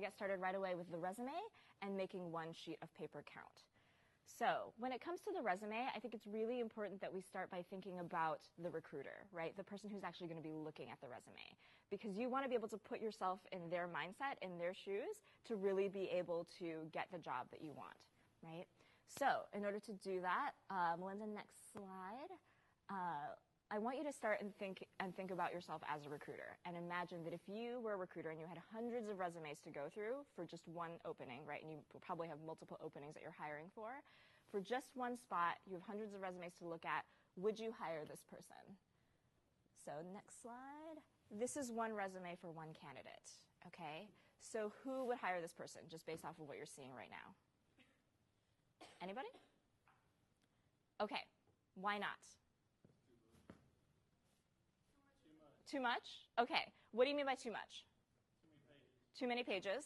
get started right away with the resume and making one sheet of paper count. So when it comes to the resume, I think it's really important that we start by thinking about the recruiter, right? The person who's actually going to be looking at the resume. Because you want to be able to put yourself in their mindset, in their shoes, to really be able to get the job that you want, right? So in order to do that, Melinda, next slide. I want you to start and think about yourself as a recruiter, and imagine that if you were a recruiter and you had hundreds of resumes to go through for just one opening, right, and you probably have multiple openings that you're hiring for just one spot, you have hundreds of resumes to look at, would you hire this person? So next slide. This is one resume for one candidate, okay? So who would hire this person, just based off of what you're seeing right now? Anybody? Okay, why not? Too much? Okay. What do you mean by too much? Too many pages.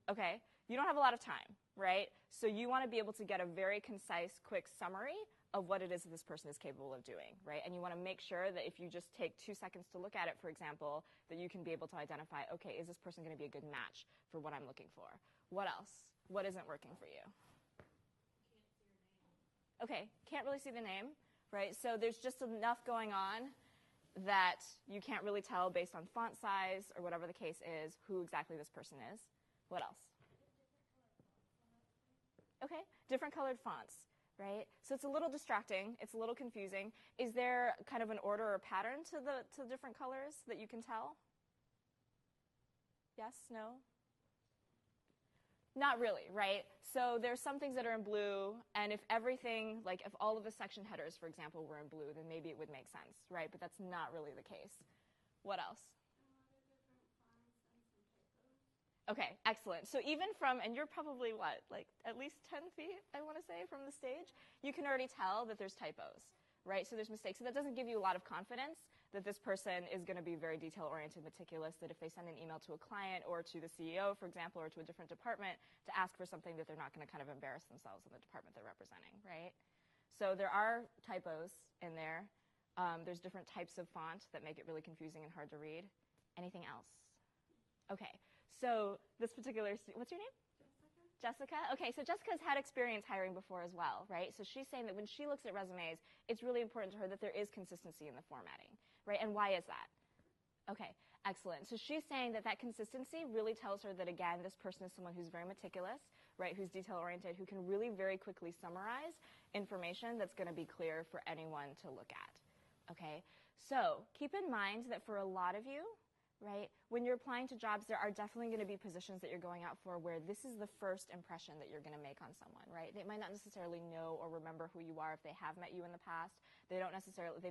Okay. You don't have a lot of time, right? So you want to be able to get a very concise, quick summary of what it is that this person is capable of doing, right? And you want to make sure that if you just take 2 seconds to look at it, for example, that you can be able to identify, okay, is this person going to be a good match for what I'm looking for? What else? What isn't working for you? Okay. Can't really see the name, right? So there's just enough going on that you can't really tell based on font size or whatever the case is who exactly this person is. What else? Okay, different colored fonts, right? So it's a little distracting. It's a little confusing. Is there kind of an order or pattern to the different colors that you can tell? Yes? No? Not really, right? So there's some things that are in blue, and if everything, like if all of the section headers, for example, were in blue, then maybe it would make sense, right? But that's not really the case. What else? Okay, excellent. So even from, and you're probably what, like at least 10 feet, I want to say, from the stage, you can already tell that there's typos, right? So there's mistakes. So that doesn't give you a lot of confidence that this person is going to be very detail-oriented, meticulous, that if they send an email to a client or to the CEO, for example, or to a different department to ask for something, that they're not going to kind of embarrass themselves in the department they're representing, right? So there are typos in there. There's different types of font that make it really confusing and hard to read. Anything else? Okay, so this particular, what's your name? Jessica? Okay, so Jessica's had experience hiring before as well, right? So she's saying that when she looks at resumes, it's really important to her that there is consistency in the formatting, right? And why is that? Okay, excellent. So she's saying that that consistency really tells her that, again, this person is someone who's very meticulous, right, who's detail-oriented, who can really very quickly summarize information that's going to be clear for anyone to look at, okay? So keep in mind that for a lot of you, right, when you're applying to jobs, there are definitely going to be positions that you're going out for where this is the first impression that you're going to make on someone, right? They might not necessarily know or remember who you are if they have met you in the past. They've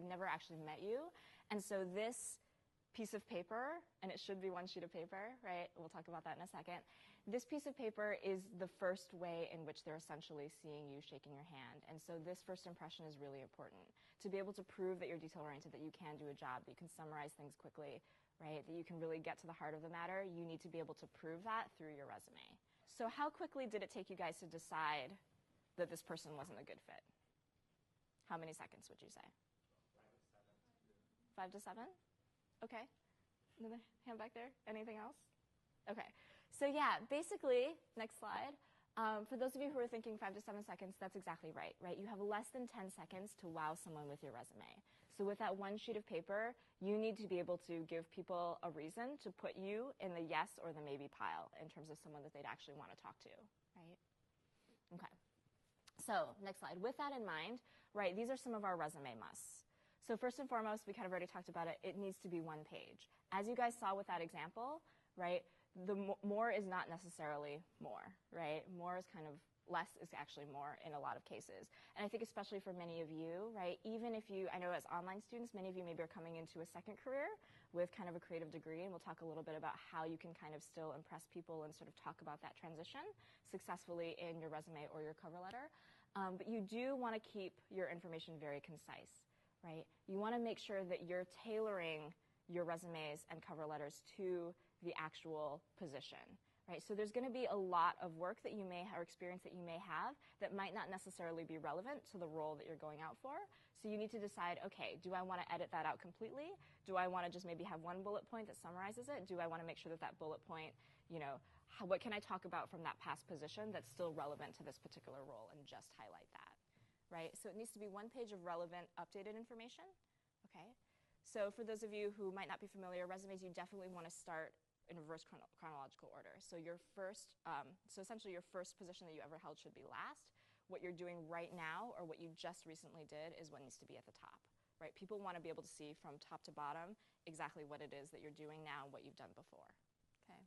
never actually met you. And so this piece of paper, and it should be one sheet of paper, right? We'll talk about that in a second. This piece of paper is the first way in which they're essentially seeing you, shaking your hand. And so this first impression is really important. To be able to prove that you're detail-oriented, that you can do a job, that you can summarize things quickly, right, that you can really get to the heart of the matter, you need to be able to prove that through your resume. So how quickly did it take you guys to decide that this person wasn't a good fit? How many seconds would you say? 5 to 7? Okay. Another hand back there? Anything else? Okay. So yeah, basically, next slide. For those of you who are thinking 5 to 7 seconds, that's exactly right, right? You have less than 10 seconds to wow someone with your resume. So with that one sheet of paper, you need to be able to give people a reason to put you in the yes or the maybe pile in terms of someone that they'd actually want to talk to, right? Okay. So next slide. With that in mind, right, these are some of our resume musts. So first and foremost, we kind of already talked about it, it needs to be one page. As you guys saw with that example, right, the more is not necessarily more, right? More is kind of, less is actually more in a lot of cases. And I think especially for many of you, right, even if you, I know as online students, many of you maybe are coming into a second career with kind of a creative degree, and we'll talk a little bit about how you can kind of still impress people and sort of talk about that transition successfully in your resume or your cover letter. But you do want to keep your information very concise, right? You want to make sure that you're tailoring your resumes and cover letters to the actual position, right? So there's going to be a lot of work that you may have, or experience that you may have, that might not necessarily be relevant to the role that you're going out for. So you need to decide, okay, do I want to edit that out completely? Do I want to just maybe have one bullet point that summarizes it? Do I want to make sure that that bullet point, you know, what can I talk about from that past position that's still relevant to this particular role, and just highlight that, right? So it needs to be one page of relevant, updated information, okay? So for those of you who might not be familiar, resumes, you definitely want to start in reverse chronological order. So your first, so essentially your first position that you ever held should be last. What you're doing right now, or what you just recently did, is what needs to be at the top, right? People want to be able to see from top to bottom exactly what it is that you're doing now and what you've done before, okay?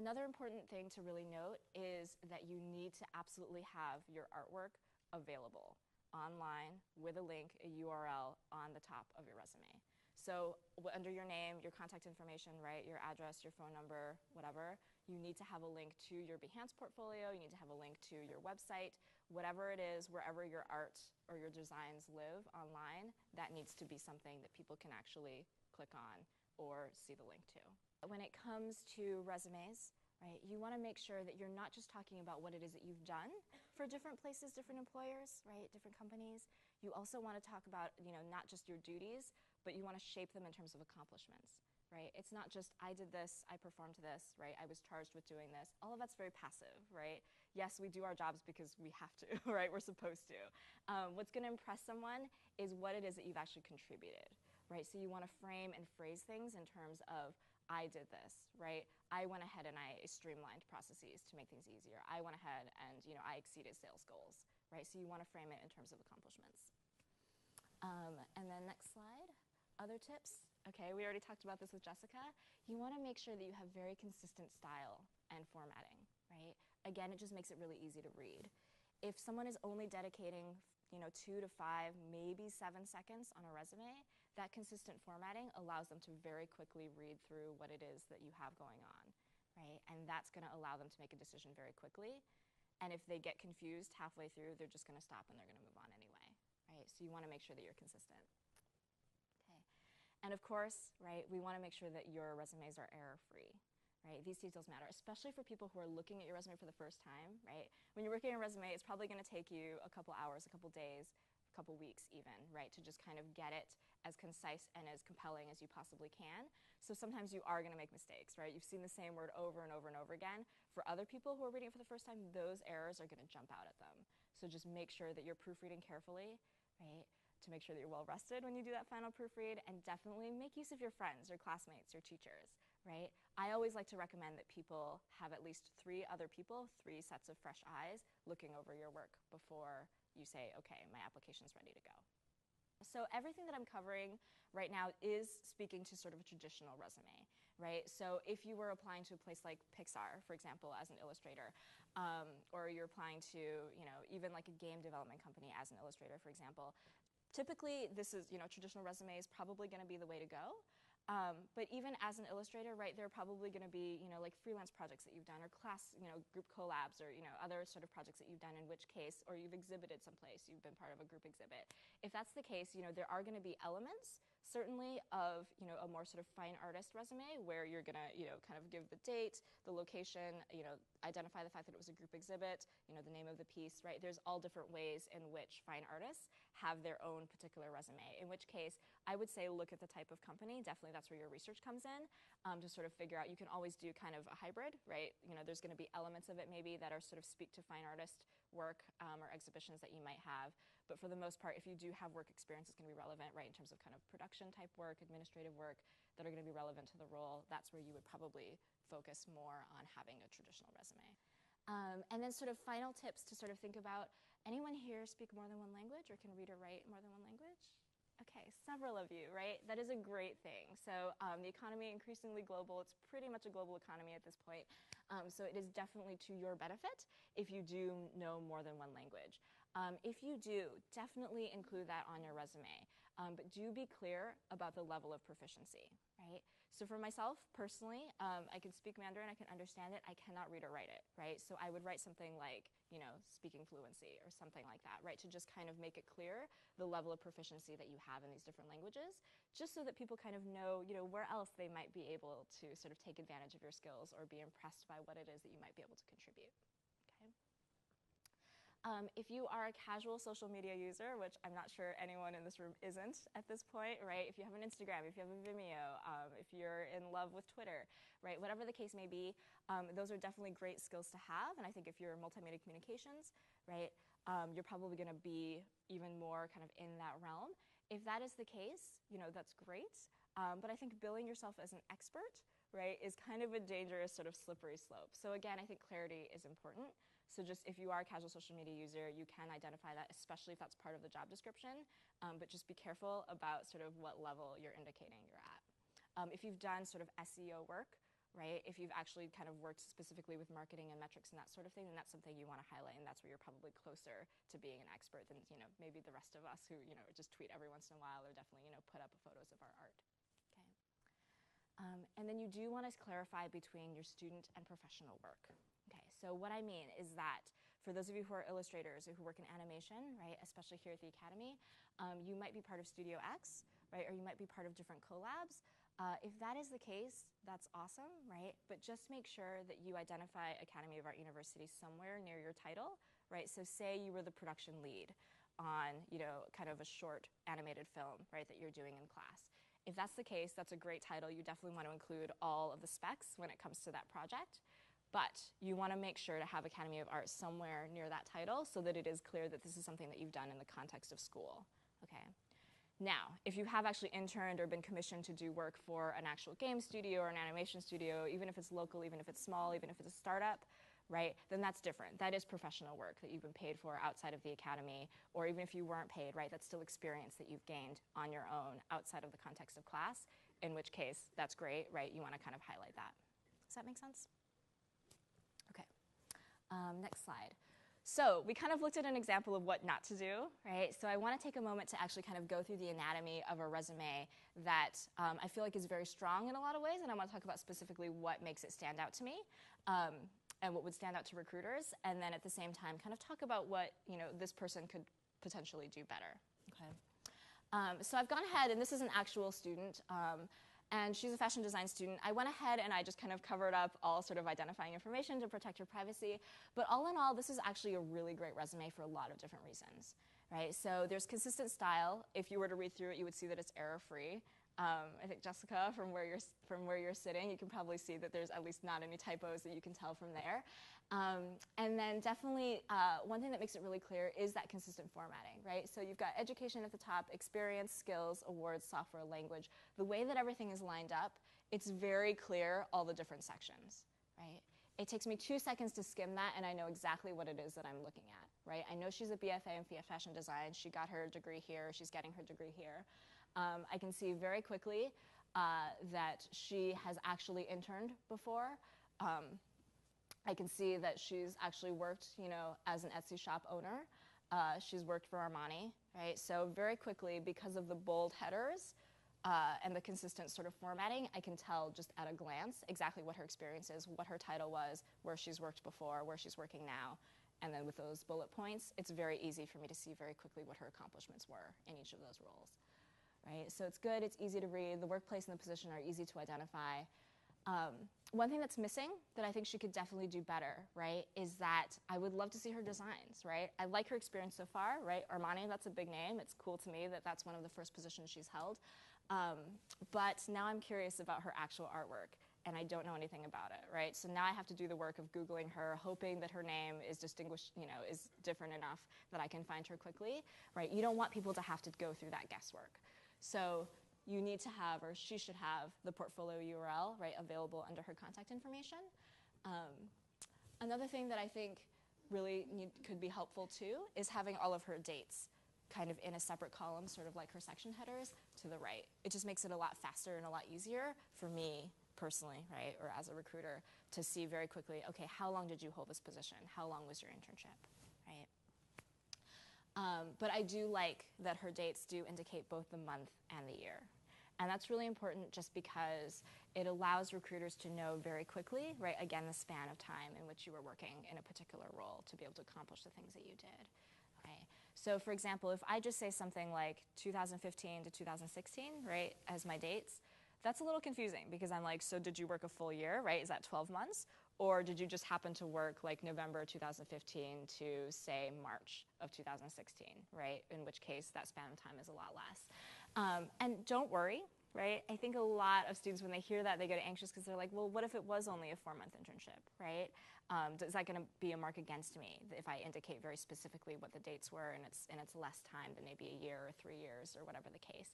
Another important thing to really note is that you need to absolutely have your artwork available online with a link, a URL on the top of your resume. So under your name, your contact information, right, your address, your phone number, whatever, you need to have a link to your Behance portfolio, you need to have a link to your website, whatever it is, wherever your art or your designs live online, that needs to be something that people can actually click on or see the link to. When it comes to resumes, right, you want to make sure that you're not just talking about what it is that you've done for different places, different employers, right, different companies. You also want to talk about, not just your duties, but you want to shape them in terms of accomplishments, right? It's not just, I did this, I performed this, right? I was charged with doing this. All of that's very passive, right? Yes, we do our jobs because we have to, right? We're supposed to. What's going to impress someone is what it is that you've actually contributed, right? So you want to frame and phrase things in terms of, I did this, right? I went ahead and I streamlined processes to make things easier. I went ahead and, I exceeded sales goals, right? So you want to frame it in terms of accomplishments. And then next slide, other tips. Okay, we already talked about this with Jessica. You want to make sure that you have very consistent style and formatting, right? Again, it just makes it really easy to read. If someone is only dedicating 2 to 5, maybe 7 seconds on a resume, that consistent formatting allows them to very quickly read through what it is that you have going on, right? And that's going to allow them to make a decision very quickly. And if they get confused halfway through, they're just going to stop and they're going to move on anyway, right? So you want to make sure that you're consistent. Okay. And of course, right, we want to make sure that your resumes are error-free. Right? These details matter, especially for people who are looking at your resume for the first time, right? When you're working on a resume, it's probably going to take you a couple hours, a couple days, a couple weeks even, right, to just kind of get it as concise and as compelling as you possibly can. So sometimes you are going to make mistakes, right? You've seen the same word over and over and over again. For other people who are reading it for the first time, those errors are going to jump out at them. So just make sure that you're proofreading carefully, right, to make sure that you're well rested when you do that final proofread, and definitely make use of your friends, your classmates, your teachers, right? I always like to recommend that people have at least 3 other people, 3 sets of fresh eyes looking over your work before you say, okay, my application's ready to go. So everything that I'm covering right now is speaking to sort of a traditional resume, right? So if you were applying to a place like Pixar, for example, as an illustrator, or you're applying to, even like a game development company as an illustrator, for example, typically this is, traditional resume is probably going to be the way to go. But even as an illustrator, right, there are probably going to be, like freelance projects that you've done, or class, group collabs, or, other sort of projects that you've done, in which case, or you've exhibited someplace, you've been part of a group exhibit. If that's the case, there are going to be elements, certainly, of, a more sort of fine artist resume, where you're going to, kind of give the date, the location, identify the fact that it was a group exhibit, the name of the piece, right? There's all different ways in which fine artists have their own particular resume, in which case, I would say look at the type of company. Definitely that's where your research comes in, to sort of figure out. You can always do kind of a hybrid, right? There's going to be elements of it maybe that are sort of speak to fine artist work, or exhibitions that you might have. But for the most part, if you do have work experience, it's going to be relevant, right, in terms of kind of production type work, administrative work that are going to be relevant to the role. That's where you would probably focus more on having a traditional resume. And then sort of final tips to sort of think about. Anyone here speak more than one language or can read or write more than one language? Okay, several of you, right? That is a great thing. So the economy increasingly global. It's pretty much a global economy at this point. So it is definitely to your benefit if you do know more than one language. If you do, definitely include that on your resume. But do be clear about the level of proficiency, right? So for myself, personally, I can speak Mandarin, I can understand it, I cannot read or write it, right? So I would write something like, speaking fluency or something like that, right? To just kind of make it clear the level of proficiency that you have in these different languages, just so that people kind of know, where else they might be able to sort of take advantage of your skills or be impressed by what it is that you might be able to contribute, okay? If you are a casual social media user, which I'm not sure anyone in this room isn't at this point, right? If you have an Instagram, if you have a Vimeo, if you're in love with Twitter, right? Whatever the case may be, those are definitely great skills to have. And I think if you're multimedia communications, right, you're probably going to be even more kind of in that realm. If that is the case, you know, that's great. But I think billing yourself as an expert, right, is kind of a dangerous sort of slippery slope. So again, I think clarity is important. So just if you are a casual social media user, you can identify that, especially if that's part of the job description. But just be careful about sort of what level you're indicating you're at. If you've done sort of SEO work, right, if you've actually kind of worked specifically with marketing and metrics and that sort of thing, then that's something you want to highlight, and that's where you're probably closer to being an expert than, you know, maybe the rest of us who, you know, just tweet every once in a while or definitely, you know, put up photos of our art. Okay. And then you do want to clarify between your student and professional work. Okay, so what I mean is that for those of you who are illustrators or who work in animation, right, especially here at the Academy, you might be part of Studio X, right, or you might be part of different collabs. If that is the case, that's awesome, right? But just make sure that you identify Academy of Art University somewhere near your title, right? So say you were the production lead on, you know, kind of a short animated film, right, that you're doing in class. If that's the case, that's a great title. You definitely want to include all of the specs when it comes to that project. But you want to make sure to have Academy of Art somewhere near that title so that it is clear that this is something that you've done in the context of school. Okay. Now, if you have actually interned or been commissioned to do work for an actual game studio or an animation studio, even if it's local, even if it's small, even if it's a startup, right, then that's different. That is professional work that you've been paid for outside of the academy, or even if you weren't paid, right, that's still experience that you've gained on your own outside of the context of class, in which case, that's great, right? You want to kind of highlight that. Does that make sense? Okay. Next slide. So we kind of looked at an example of what not to do, right? So I want to take a moment to actually kind of go through the anatomy of a resume that I feel like is very strong in a lot of ways, and I want to talk about specifically what makes it stand out to me and what would stand out to recruiters, and then at the same time kind of talk about what, you know, this person could potentially do better. Okay. So I've gone ahead, and this is an actual student, and she's a fashion design student. I went ahead and I just kind of covered up all sort of identifying information to protect her privacy. But all in all, this is actually a really great resume for a lot of different reasons, right? So there's consistent style. If you were to read through it, you would see that it's error-free. I think Jessica, from where you're sitting, you can probably see that there's at least not any typos that you can tell from there. And then definitely one thing that makes it really clear is that consistent formatting, right? So you've got education at the top, experience, skills, awards, software, language. The way that everything is lined up, it's very clear all the different sections, right? It takes me 2 seconds to skim that, and I know exactly what it is that I'm looking at, right? I know she's a BFA in fashion design. She got her degree here. She's getting her degree here. I can see very quickly that she has actually interned before. I can see that she's actually worked, you know, as an Etsy shop owner. She's worked for Armani, right? So very quickly, because of the bold headers and the consistent sort of formatting, I can tell just at a glance exactly what her experience is, what her title was, where she's worked before, where she's working now. And then with those bullet points, it's very easy for me to see very quickly what her accomplishments were in each of those roles. Right? So it's good, it's easy to read, the workplace and the position are easy to identify. One thing that's missing that I think she could definitely do better, right, is that I would love to see her designs, right? I like her experience so far, right? Armani, that's a big name. It's cool to me that that's one of the first positions she's held. But now I'm curious about her actual artwork, and I don't know anything about it, right? So now I have to do the work of Googling her, hoping that her name is distinguished, you know, is different enough that I can find her quickly, right? You don't want people to have to go through that guesswork. So you need to have, or she should have, the portfolio URL, right, available under her contact information. Another thing that I think really could be helpful too is having all of her dates kind of in a separate column, sort of like her section headers, to the right. It just makes it a lot faster and a lot easier for me personally, right, or as a recruiter, to see very quickly, okay, how long did you hold this position? How long was your internship, right? But I do like that her dates do indicate both the month and the year. And that's really important just because it allows recruiters to know very quickly, right, again, the span of time in which you were working in a particular role to be able to accomplish the things that you did. Okay. So for example, if I just say something like 2015 to 2016, right, as my dates, that's a little confusing because I'm like, so did you work a full year, right? Is that 12 months? Or did you just happen to work like November 2015 to, say, March of 2016, right? In which case, that span of time is a lot less. And don't worry, right? I think a lot of students, when they hear that, they get anxious because they're like, well, what if it was only a 4-month internship, right? Is that going to be a mark against me if I indicate very specifically what the dates were and it's less time than maybe a year or 3 years or whatever the case?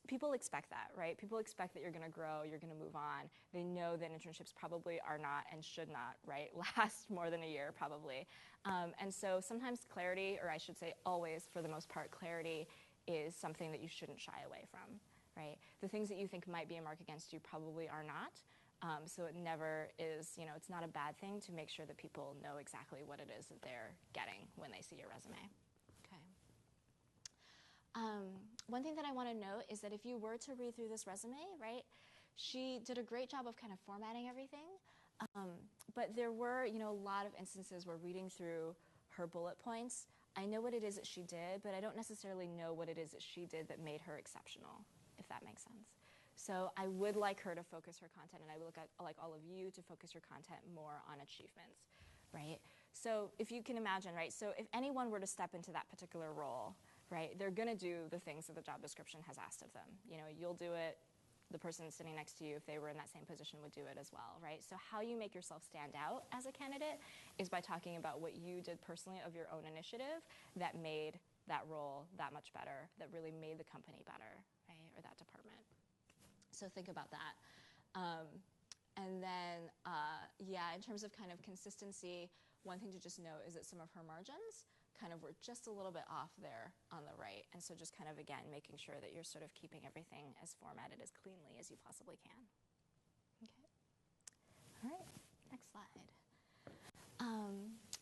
People expect that, right? People expect that you're going to grow, you're going to move on. They know that internships probably are not and should not, right, last more than a year probably. And so sometimes clarity, or I should say always for the most part, clarity is something that you shouldn't shy away from, right? The things that you think might be a mark against you probably are not. So it never is, it's not a bad thing to make sure that people know exactly what it is that they're getting when they see your resume. Okay. One thing that I want to note is that if you were to read through this resume, right, she did a great job of kind of formatting everything. But there were, a lot of instances where reading through her bullet points, I know what it is that she did, but I don't necessarily know what it is that she did that made her exceptional, if that makes sense. So I would like her to focus her content, and I would like all of you to focus your content more on achievements, right? So if you can imagine, right, so if anyone were to step into that particular role, right, they're going to do the things that the job description has asked of them. You'll do it. The person sitting next to you, if they were in that same position, would do it as well, right? So how you make yourself stand out as a candidate is by talking about what you did personally of your own initiative that made that role that much better, that really made the company better, right, or that department. So think about that. And then, in terms of kind of consistency, one thing to just note is that some of her margins kind of were just a little bit off there on the right. And so just kind of, again, making sure that you're sort of keeping everything as formatted as cleanly as you possibly can. Okay. All right, next slide.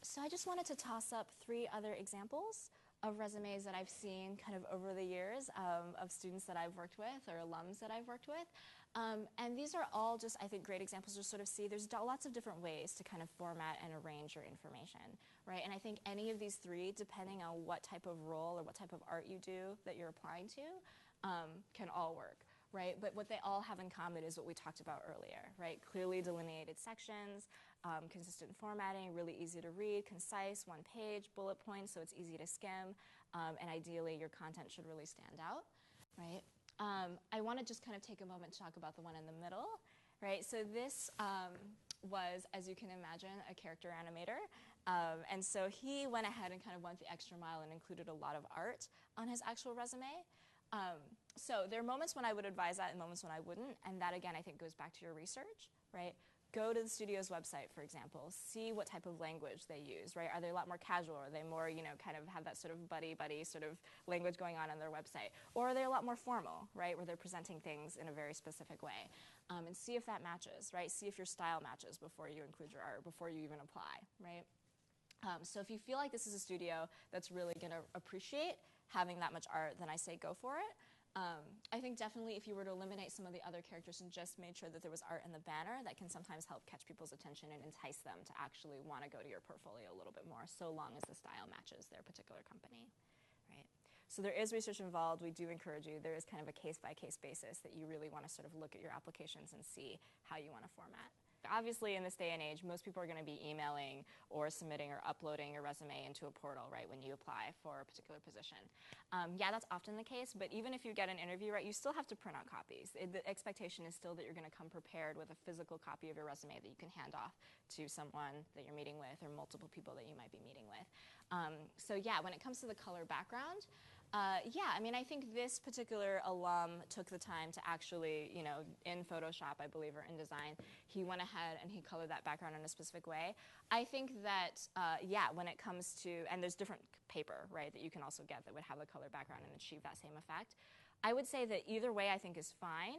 So I just wanted to toss up 3 other examples of resumes that I've seen kind of over the years of students that I've worked with or alums that I've worked with. And these are all just, I think, great examples to sort of see there's lots of different ways to kind of format and arrange your information, right? And I think any of these 3, depending on what type of role or what type of art you do that you're applying to, can all work, right? But what they all have in common is what we talked about earlier, right? Clearly delineated sections, consistent formatting, really easy to read, concise, 1 page, bullet points, so it's easy to skim, and ideally your content should really stand out, right? I want to just kind of take a moment to talk about the one in the middle, right? So this was, as you can imagine, a character animator, and so he went ahead and kind of went the extra mile and included a lot of art on his actual resume. So there are moments when I would advise that and moments when I wouldn't, and that, again, I think goes back to your research, right? Go to the studio's website, for example. See what type of language they use, right? Are they a lot more casual? Are they more, kind of have that sort of buddy-buddy sort of language going on their website? Or are they a lot more formal, right, where they're presenting things in a very specific way? And see if that matches, right? See if your style matches before you include your art, before you even apply, right? So if you feel like this is a studio that's really going to appreciate having that much art, then I say go for it. I think definitely if you were to eliminate some of the other characters and just made sure that there was art in the banner, that can sometimes help catch people's attention and entice them to actually want to go to your portfolio a little bit more, so long as the style matches their particular company, right? So there is research involved. We do encourage you. There is kind of a case-by-case basis that you really want to sort of look at your applications and see how you want to format. Obviously, in this day and age, most people are going to be emailing or submitting or uploading your resume into a portal, right, when you apply for a particular position. Yeah, that's often the case, but even if you get an interview, right, you still have to print out copies. The expectation is still that you're going to come prepared with a physical copy of your resume that you can hand off to someone that you're meeting with or multiple people that you might be meeting with. So yeah, when it comes to the color background, I think this particular alum took the time to actually, in Photoshop, I believe, or InDesign, he went ahead and he colored that background in a specific way. I think that, when it comes to, and there's different paper, right, that you can also get that would have a color background and achieve that same effect. I would say that either way I think is fine.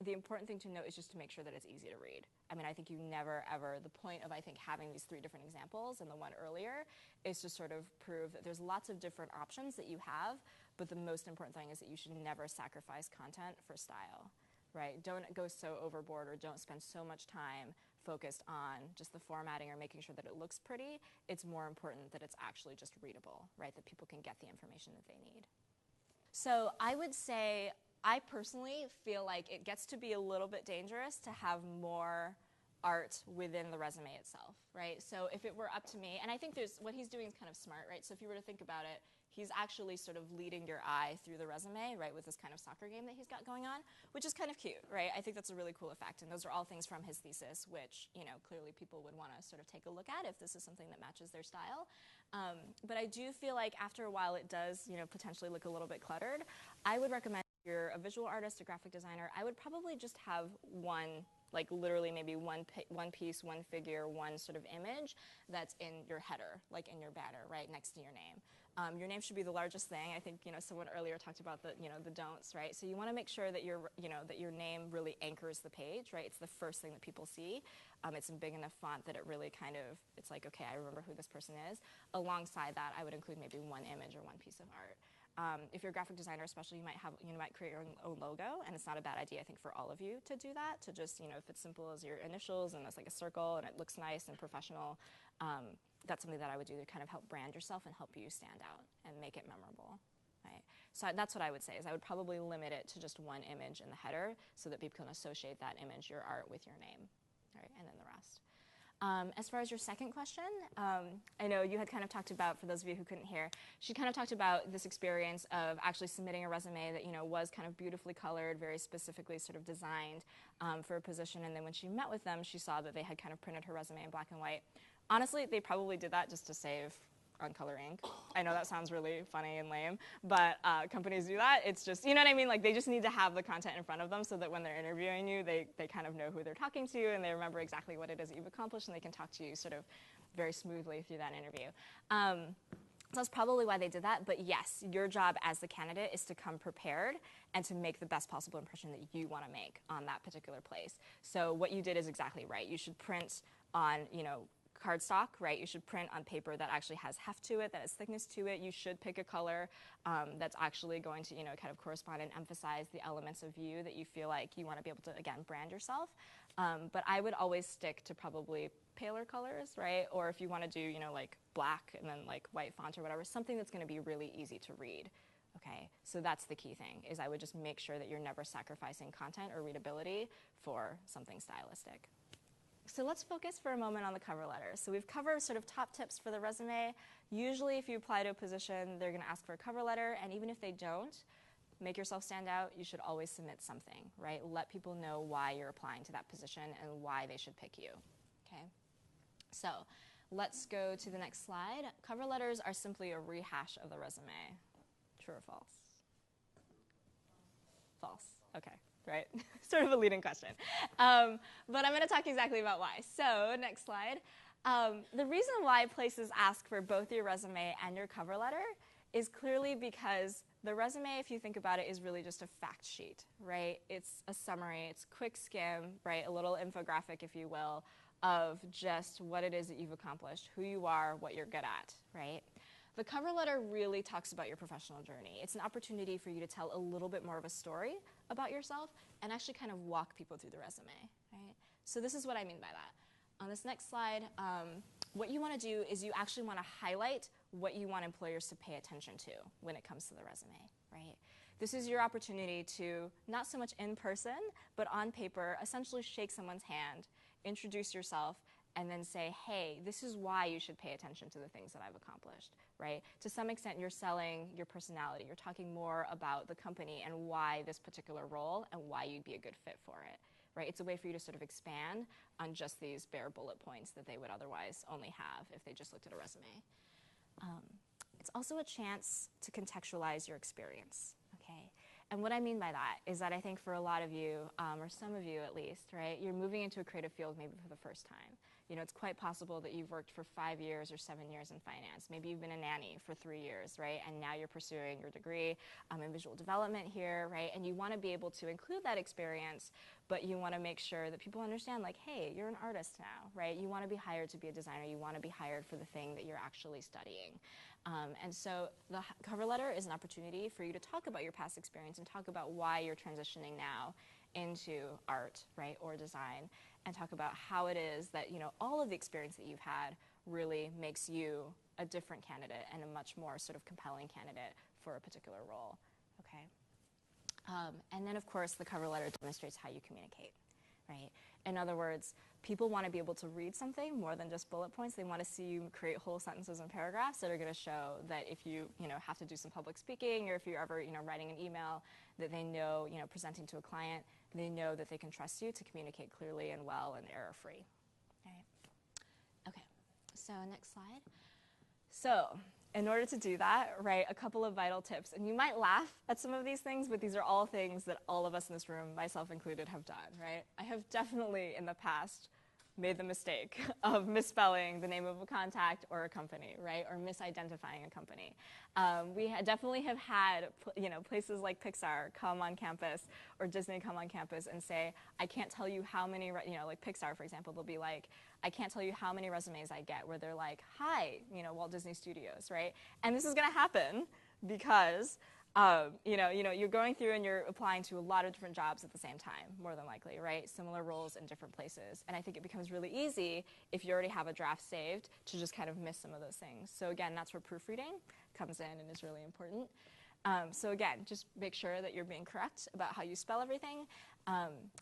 The important thing to note is just to make sure that it's easy to read. I think you never, ever, the point of, I think, having these 3 different examples and the one earlier is to sort of prove that there's lots of different options that you have, but the most important thing is that you should never sacrifice content for style, right? Don't go so overboard or don't spend so much time focused on just the formatting or making sure that it looks pretty. It's more important that it's actually just readable, right? That people can get the information that they need. So I would say I personally feel like it gets to be a little bit dangerous to have more art within the resume itself, right? So if it were up to me, and I think what he's doing is kind of smart, right? So if you were to think about it, he's actually sort of leading your eye through the resume, right, with this kind of soccer game that he's got going on, which is kind of cute, right? I think that's a really cool effect, and those are all things from his thesis, which, clearly people would want to sort of take a look at if this is something that matches their style. But I do feel like after a while it does, potentially look a little bit cluttered. I would recommend if you're a visual artist, a graphic designer, I would probably just have one, like literally maybe one piece, one figure, one sort of image that's in your header, like in your banner, right, next to your name. Your name should be the largest thing. I think someone earlier talked about the the don'ts, right? So you want to make sure that that your name really anchors the page, right? It's the first thing that people see. It's in big enough font that it really it's like, okay, I remember who this person is. Alongside that, I would include maybe one image or one piece of art. If you're a graphic designer, especially, you might create your own logo, and it's not a bad idea, I think, for all of you to do that. To just, if it's simple as your initials and it's like a circle and it looks nice and professional, that's something that I would do to kind of help brand yourself and help you stand out and make it memorable, right? So that's what I would say, is I would probably limit it to just one image in the header so that people can associate that image, your art, with your name, right, and then the rest. As far as your second question, I know you had kind of talked about, for those of you who couldn't hear, she kind of talked about this experience of actually submitting a resume that was kind of beautifully colored, very specifically sort of designed for a position, and then when she met with them, she saw that they had kind of printed her resume in black and white. Honestly, they probably did that just to save on color ink. I know that sounds really funny and lame, but companies do that. It's just, you know what I mean? Like, they just need to have the content in front of them so that when they're interviewing you, they kind of know who they're talking to, and they remember exactly what it is that you've accomplished, and they can talk to you sort of very smoothly through that interview. So that's probably why they did that, but yes, your job as the candidate is to come prepared and to make the best possible impression that you want to make on that particular place. So what you did is exactly right. You should print on, cardstock, right? You should print on paper that actually has heft to it, that has thickness to it. You should pick a color that's actually going to, kind of correspond and emphasize the elements of you that you feel like you want to be able to, again, brand yourself. But I would always stick to probably paler colors, right? Or if you want to do, like black and then like white font or whatever, something that's going to be really easy to read. Okay, so that's the key thing, is I would just make sure that you're never sacrificing content or readability for something stylistic. So let's focus for a moment on the cover letter. So we've covered sort of top tips for the resume. Usually if you apply to a position, they're going to ask for a cover letter, and even if they don't, make yourself stand out, you should always submit something, right? Let people know why you're applying to that position and why they should pick you, okay? So let's go to the next slide. Cover letters are simply a rehash of the resume. True or false? False, okay. Right? Sort of a leading question. But I'm going to talk exactly about why. So, next slide. The reason why places ask for both your resume and your cover letter is clearly because the resume, if you think about it, is really just a fact sheet, right? It's a summary, it's a quick skim, right? A little infographic, if you will, of just what it is that you've accomplished, who you are, what you're good at, right? The cover letter really talks about your professional journey. It's an opportunity for you to tell a little bit more of a story about yourself and actually kind of walk people through the resume, right? So this is what I mean by that. On this next slide, what you want to do is you actually want to highlight what you want employers to pay attention to when it comes to the resume, right? This is your opportunity to, not so much in person, but on paper, essentially shake someone's hand, introduce yourself, and then say, hey, this is why you should pay attention to the things that I've accomplished, right? To some extent, you're selling your personality. You're talking more about the company and why this particular role and why you'd be a good fit for it, right? It's a way for you to sort of expand on just these bare bullet points that they would otherwise only have if they just looked at a resume. It's also a chance to contextualize your experience, okay? And what I mean by that is that I think for a lot of you, or some of you at least, right, you're moving into a creative field maybe for the first time. It's quite possible that you've worked for 5 years or 7 years in finance. Maybe you've been a nanny for 3 years, right? And now you're pursuing your degree in visual development here, right? And you want to be able to include that experience, but you want to make sure that people understand, like, hey, you're an artist now, right? You want to be hired to be a designer. You want to be hired for the thing that you're actually studying. And so the cover letter is an opportunity for you to talk about your past experience and talk about why you're transitioning now into art, right, or design, and talk about how it is that, all of the experience that you've had really makes you a different candidate and a much more sort of compelling candidate for a particular role, okay? And then, of course, the cover letter demonstrates how you communicate, right? In other words, people want to be able to read something more than just bullet points. They want to see you create whole sentences and paragraphs that are going to show that if you, have to do some public speaking, or if you're ever, writing an email, that they know, presenting to a client, they know that they can trust you to communicate clearly and well and error-free. Right? Okay, so next slide. So in order to do that, right, a couple of vital tips. And you might laugh at some of these things, but these are all things that all of us in this room, myself included, have done, right? I have definitely in the past made the mistake of misspelling the name of a contact or a company, right, or misidentifying a company. We definitely have had, places like Pixar come on campus or Disney come on campus and say, I can't tell you how many, like Pixar, for example, they'll be like, I can't tell you how many resumes I get where they're like, hi, Walt Disney Studios, right? And this is going to happen because you're going through and you're applying to a lot of different jobs at the same time, more than likely, right? Similar roles in different places. And I think it becomes really easy, if you already have a draft saved, to just kind of miss some of those things. So again, that's where proofreading comes in and is really important. So again, just make sure that you're being correct about how you spell everything.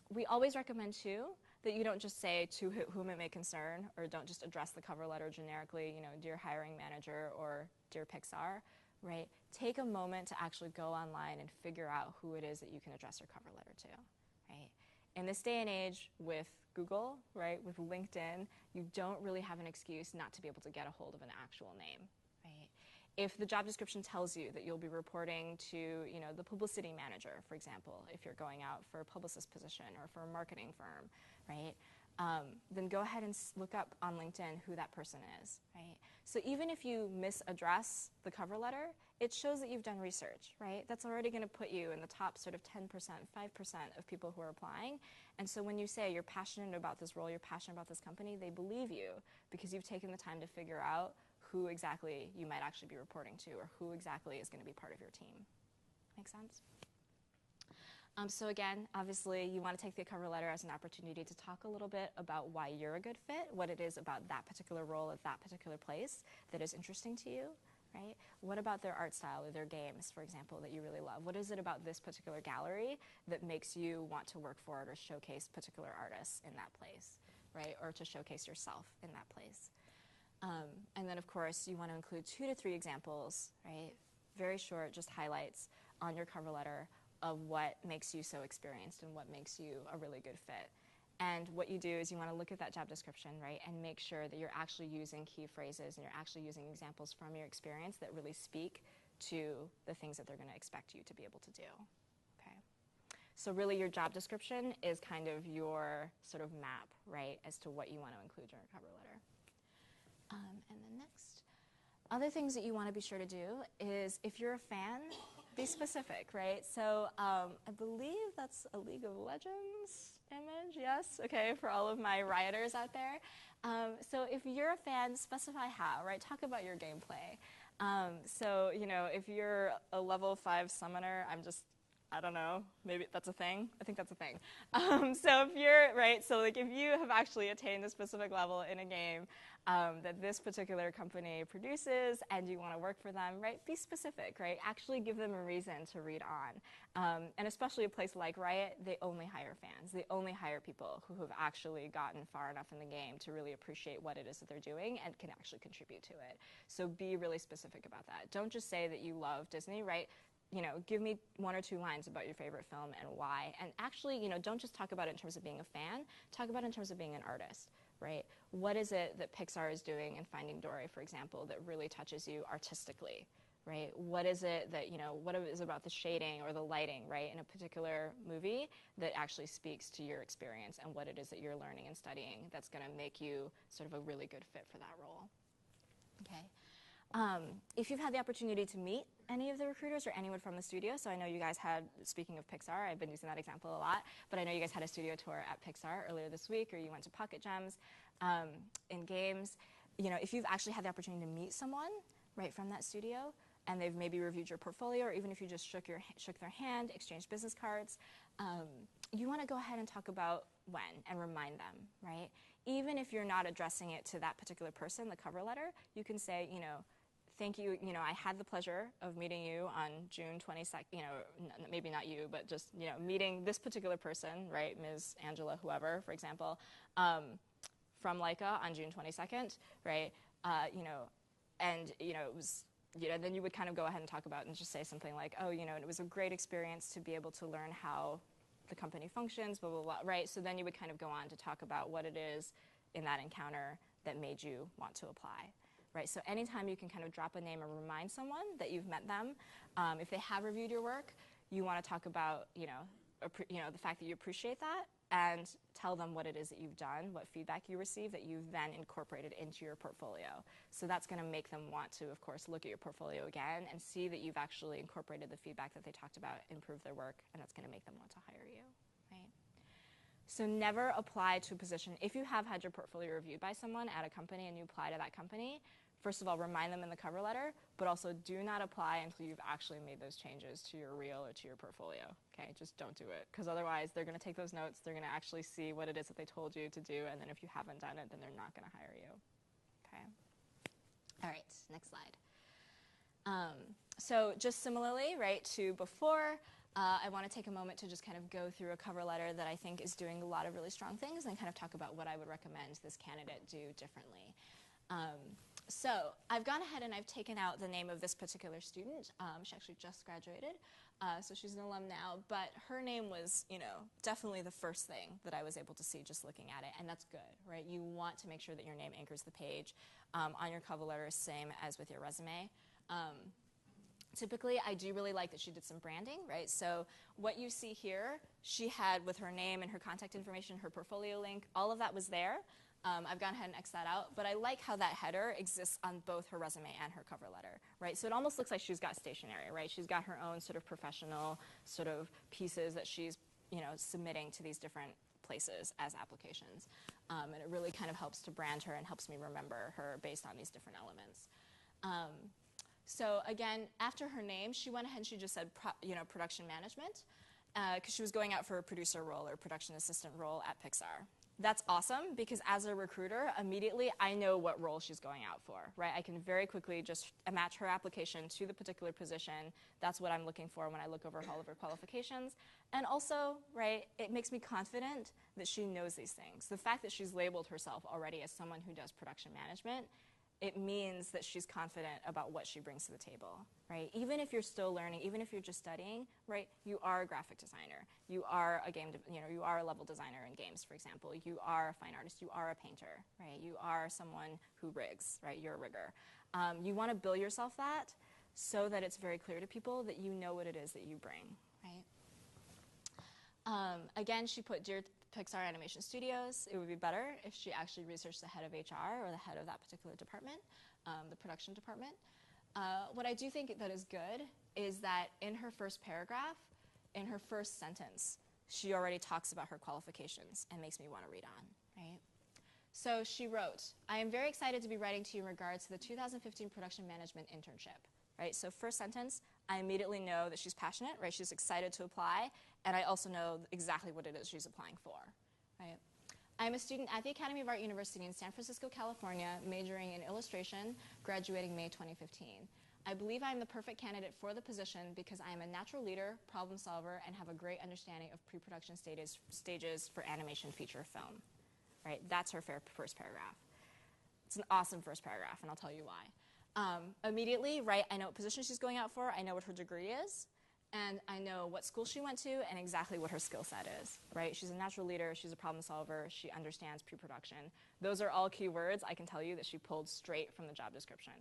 We always recommend, too, that you don't just say to whom it may concern, or don't just address the cover letter generically, dear hiring manager or dear Pixar, right? Take a moment to actually go online and figure out who it is that you can address your cover letter to, right? In this day and age with Google, right, with LinkedIn, you don't really have an excuse not to be able to get a hold of an actual name, right? If the job description tells you that you'll be reporting to, the publicity manager, for example, if you're going out for a publicist position or for a marketing firm, right? Then go ahead and look up on LinkedIn who that person is, right? So even if you misaddress the cover letter, it shows that you've done research, right? That's already going to put you in the top sort of 10%, 5% of people who are applying. And so when you say you're passionate about this role, you're passionate about this company, they believe you because you've taken the time to figure out who exactly you might actually be reporting to, or who exactly is going to be part of your team. Make sense? So again, obviously, you want to take the cover letter as an opportunity to talk a little bit about why you're a good fit, what it is about that particular role at that particular place that is interesting to you, right? What about their art style or their games, for example, that you really love? What is it about this particular gallery that makes you want to work for it or showcase particular artists in that place, right? Or to showcase yourself in that place. And then, of course, you want to include 2 to 3 examples, right? Very short, just highlights on your cover letter of what makes you so experienced and what makes you a really good fit. And what you do is you want to look at that job description, right, and make sure that you're actually using key phrases and you're actually using examples from your experience that really speak to the things that they're going to expect you to be able to do. Okay. So really your job description is kind of your sort of map, right, as to what you want to include in your cover letter. And then next, other things that you want to be sure to do is if you're a fan, be specific, right? So I believe that's a League of Legends image, yes? Okay, for all of my rioters out there. So if you're a fan, specify how, right? Talk about your gameplay. So, if you're a level 5 summoner, I don't know, maybe that's a thing. I think that's a thing. So if you're, right, so like if you have actually attained a specific level in a game that this particular company produces and you want to work for them, right, be specific, right? Actually give them a reason to read on. And especially a place like Riot, they only hire fans. They only hire people who have actually gotten far enough in the game to really appreciate what it is that they're doing and can actually contribute to it. So be really specific about that. Don't just say that you love Disney, right? Give me 1 or 2 lines about your favorite film and why. And actually, don't just talk about it in terms of being a fan. Talk about it in terms of being an artist, right? What is it that Pixar is doing in Finding Dory, for example, that really touches you artistically, right? What is it that, what is it about the shading or the lighting, right, in a particular movie that actually speaks to your experience and what it is that you're learning and studying that's going to make you sort of a really good fit for that role, okay? If you've had the opportunity to meet any of the recruiters or anyone from the studio, so I know you guys had, speaking of Pixar, I've been using that example a lot, but I know you guys had a studio tour at Pixar earlier this week, or you went to Pocket Gems in games. If you've actually had the opportunity to meet someone, right, from that studio, and they've maybe reviewed your portfolio, or even if you just shook their hand, exchanged business cards, you want to go ahead and talk about when and remind them, right? Even if you're not addressing it to that particular person, the cover letter, you can say, thank you. You know, I had the pleasure of meeting you on June 22nd, you know, maybe not you, but just, you know, meeting this particular person, right, Ms. Angela, whoever, for example, from Leica on June 22nd, right, you know, and, you know, it was, you know, then you would kind of go ahead and talk about and just say something like, oh, you know, it was a great experience to be able to learn how the company functions, blah, blah, blah, right? So then you would kind of go on to talk about what it is in that encounter that made you want to apply, right? So anytime you can kind of drop a name or remind someone that you've met them, if they have reviewed your work, you want to talk about, you know, the fact that you appreciate that, and tell them what it is that you've done, what feedback you received that you've then incorporated into your portfolio. So that's going to make them want to, of course, look at your portfolio again and see that you've actually incorporated the feedback that they talked about, improve their work, and that's going to make them want to hire you, right? So never apply to a position. If you have had your portfolio reviewed by someone at a company and you apply to that company, first of all, remind them in the cover letter, but also do not apply until you've actually made those changes to your reel or to your portfolio, okay? Just don't do it, because otherwise they're going to take those notes, they're going to actually see what it is that they told you to do, and then if you haven't done it, then they're not going to hire you, okay? All right, next slide. So just similarly, right, to before, I want to take a moment to just kind of go through a cover letter that I think is doing a lot of really strong things and kind of talk about what I would recommend this candidate do differently. So I've gone ahead and I've taken out the name of this particular student. She actually just graduated, so she's an alum now, but her name was, you know, definitely the first thing that I was able to see just looking at it, and that's good, right? You want to make sure that your name anchors the page on your cover letter, same as with your resume. Typically, I do really like that she did some branding, right? So what you see here, she had with her name and her contact information, her portfolio link, all of that was there. I've gone ahead and X'd that out, but I like how that header exists on both her resume and her cover letter, right? So it almost looks like she's got stationery, right? She's got her own sort of professional sort of pieces that she's, you know, submitting to these different places as applications. And it really kind of helps to brand her and helps me remember her based on these different elements. So again, after her name, she went ahead and she just said, you know, production management, because she was going out for a producer role or production assistant role at Pixar. That's awesome, because as a recruiter, immediately I know what role she's going out for, right? I can very quickly just match her application to the particular position. That's what I'm looking for when I look over all of her qualifications. And also, right, it makes me confident that she knows these things. The fact that she's labeled herself already as someone who does production management, it means that she's confident about what she brings to the table, right? Even if you're still learning, even if you're just studying, right? You are a graphic designer. You are a you are a level designer in games, for example. You are a fine artist. You are a painter, right? You are someone who rigs, right? You're a rigger. You want to bill yourself that so that it's very clear to people that you know what it is that you bring, right? Again, she put Dear Pixar Animation Studios. It would be better if she actually researched the head of HR or the head of that particular department, the production department. What I do think that is good is that in her first paragraph, in her first sentence, she already talks about her qualifications and makes me want to read on, right? So she wrote, I am very excited to be writing to you in regards to the 2015 production management internship, right? So first sentence, I immediately know that she's passionate, right? She's excited to apply, and I also know exactly what it is she's applying for, right? I'm a student at the Academy of Art University in San Francisco, California, majoring in illustration, graduating May 2015. I believe I am the perfect candidate for the position because I am a natural leader, problem solver, and have a great understanding of pre-production stages for animation feature film, right? That's her first paragraph. It's an awesome first paragraph, and I'll tell you why. Immediately, right, I know what position she's going out for, I know what her degree is, and I know what school she went to and exactly what her skill set is, right? She's a natural leader, she's a problem solver, she understands pre-production. Those are all key words I can tell you that she pulled straight from the job description,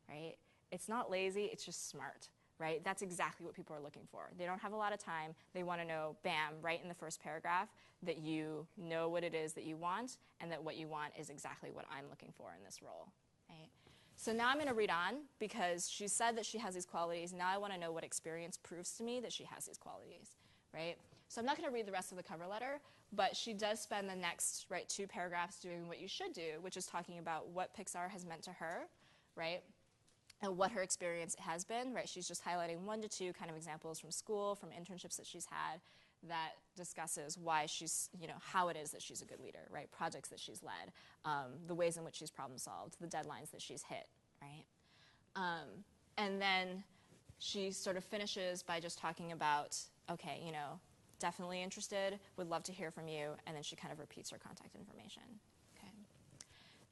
right? It's not lazy, it's just smart, right? That's exactly what people are looking for. They don't have a lot of time, they want to know, bam, right in the first paragraph, that you know what it is that you want, and that what you want is exactly what I'm looking for in this role, right? So now I'm going to read on, because she said that she has these qualities. Now I want to know what experience proves to me that she has these qualities, right? So I'm not going to read the rest of the cover letter, but she does spend the next, right, 2 paragraphs doing what you should do, which is talking about what Pixar has meant to her, right, and what her experience has been, right? She's just highlighting 1 to 2 kind of examples from school, from internships that she's had, that discusses why she's, you know, how it is that she's a good leader, right? Projects that she's led, the ways in which she's problem solved, the deadlines that she's hit, right? And then she sort of finishes by just talking about, okay, you know, definitely interested, would love to hear from you, and then she kind of repeats her contact information. Okay.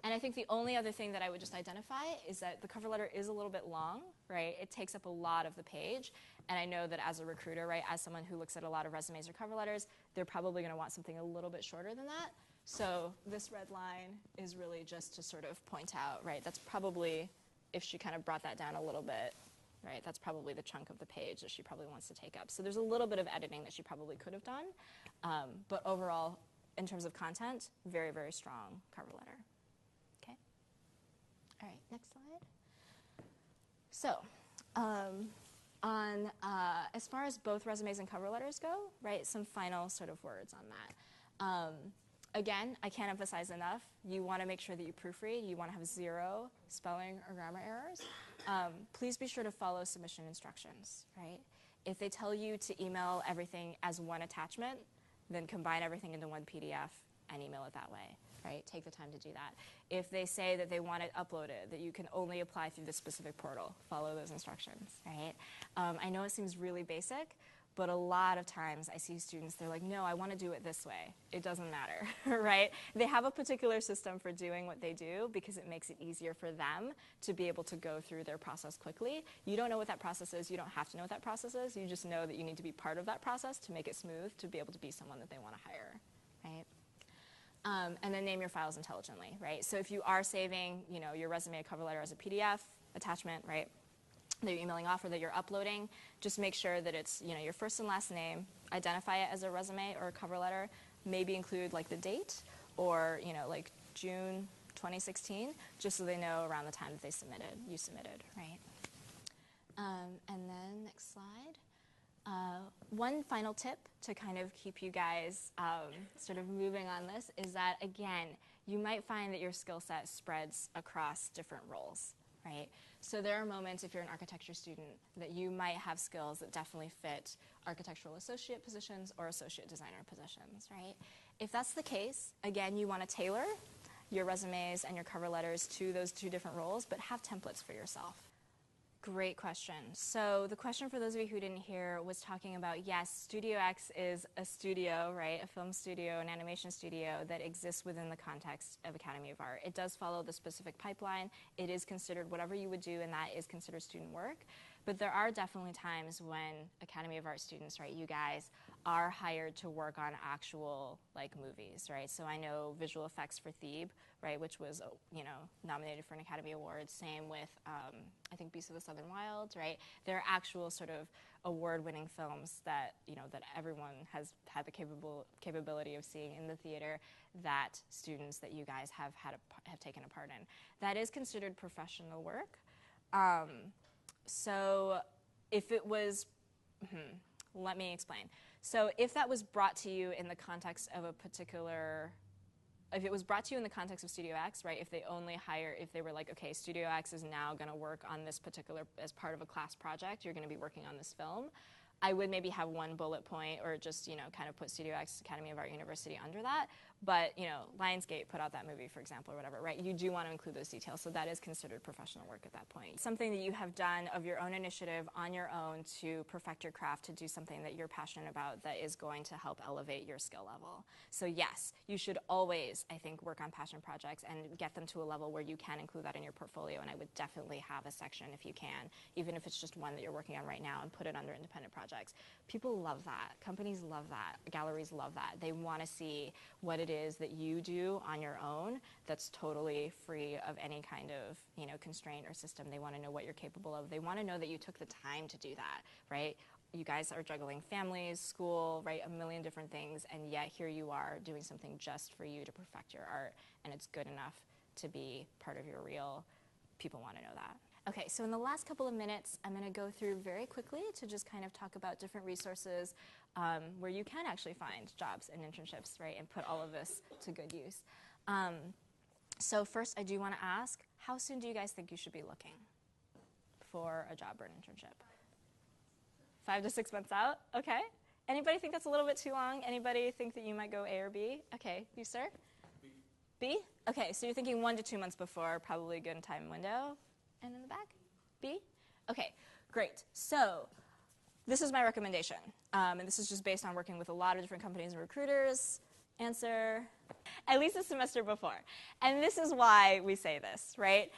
And I think the only other thing that I would just identify is that the cover letter is a little bit long, right? It takes up a lot of the page, and I know that as a recruiter, right, as someone who looks at a lot of resumes or cover letters, they're probably going to want something a little bit shorter than that. So this red line is really just to sort of point out, right, that's probably, if she kind of brought that down a little bit, right, that's probably the chunk of the page that she probably wants to take up. So there's a little bit of editing that she probably could have done, but overall, in terms of content, very, very strong cover letter. Okay. All right, next slide. So as far as both resumes and cover letters go, right, some final sort of words on that. Again, I can't emphasize enough, you want to make sure that you proofread. You want to have 0 spelling or grammar errors. Please be sure to follow submission instructions, right? If they tell you to email everything as one attachment, then combine everything into one PDF and email it that way, right? Take the time to do that. If they say that they want it uploaded, that you can only apply through this specific portal, follow those instructions, right? I know it seems really basic, but a lot of times I see students, they're like, no, I want to do it this way. It doesn't matter, right? They have a particular system for doing what they do because it makes it easier for them to be able to go through their process quickly. You don't know what that process is. You don't have to know what that process is. You just know that you need to be part of that process to make it smooth, to be able to be someone that they want to hire, right? And then name your files intelligently, right? So if you are saving, you know, your resume, cover letter as a PDF attachment, right, that you're emailing off or that you're uploading, just make sure that it's, you know, your first and last name, identify it as a resume or a cover letter, maybe include like the date or, you know, like June 2016, just so they know around the time that you submitted, right? And then next slide. One final tip to kind of keep you guys sort of moving on this is that, again, you might find that your skill set spreads across different roles, right? So there are moments, if you're an architecture student, that you might have skills that definitely fit architectural associate positions or associate designer positions, right? If that's the case, again, you want to tailor your resumes and your cover letters to those 2 different roles, but have templates for yourself. Great question. So the question for those of you who didn't hear was talking about, yes, Studio X is a studio, right, a film studio, an animation studio that exists within the context of Academy of Art. It does follow the specific pipeline. It is considered, whatever you would do, and that is considered student work. But there are definitely times when Academy of Art students, right, you guys are hired to work on actual, like, movies, right? So I know visual effects for Thebe, right, which was, you know, nominated for an Academy Award. Same with, I think, Beasts of the Southern Wild, right? There are actual sort of award-winning films that, you know, that everyone has had the capability of seeing in the theater that students that you guys have taken a part in. That is considered professional work. So if it was, let me explain. So if that was brought to you in the context of a particular, if it was brought to you in the context of Studio X, right, if they were like, okay, Studio X is now going to work on this particular, as part of a class project, you're going to be working on this film, I would maybe have one bullet point or just, you know, kind of put Studio X Academy of Art University under that. But, you know, Lionsgate put out that movie, for example, or whatever, right? You do want to include those details, so that is considered professional work at that point. Something that you have done of your own initiative, on your own, to perfect your craft, to do something that you're passionate about that is going to help elevate your skill level. So yes, you should always, I think, work on passion projects and get them to a level where you can include that in your portfolio, and I would definitely have a section if you can, even if it's just one that you're working on right now, and put it under independent projects. People love that. Companies love that. Galleries love that. They want to see what it is that you do on your own that's totally free of any kind of, you know, constraint or system. They want to know what you're capable of. They want to know that you took the time to do that, right? You guys are juggling families, school, right, a million different things, and yet here you are doing something just for you to perfect your art, and it's good enough to be part of your reel. People want to know that. Okay, so in the last couple of minutes, I'm going to go through very quickly to just kind of talk about different resources where you can actually find jobs and internships, right, and put all of this to good use. So first, I do want to ask, how soon do you guys think you should be looking for a job or an internship? 5 to 6 months out? Okay. Anybody think that's a little bit too long? Anybody think that you might go A or B? Okay, you, sir? B. B? Okay, so you're thinking 1 to 2 months before, probably a good time window. And in the back? B? Okay, great. So this is my recommendation, and this is just based on working with a lot of different companies and recruiters. Answer, at least a semester before. And this is why we say this, right?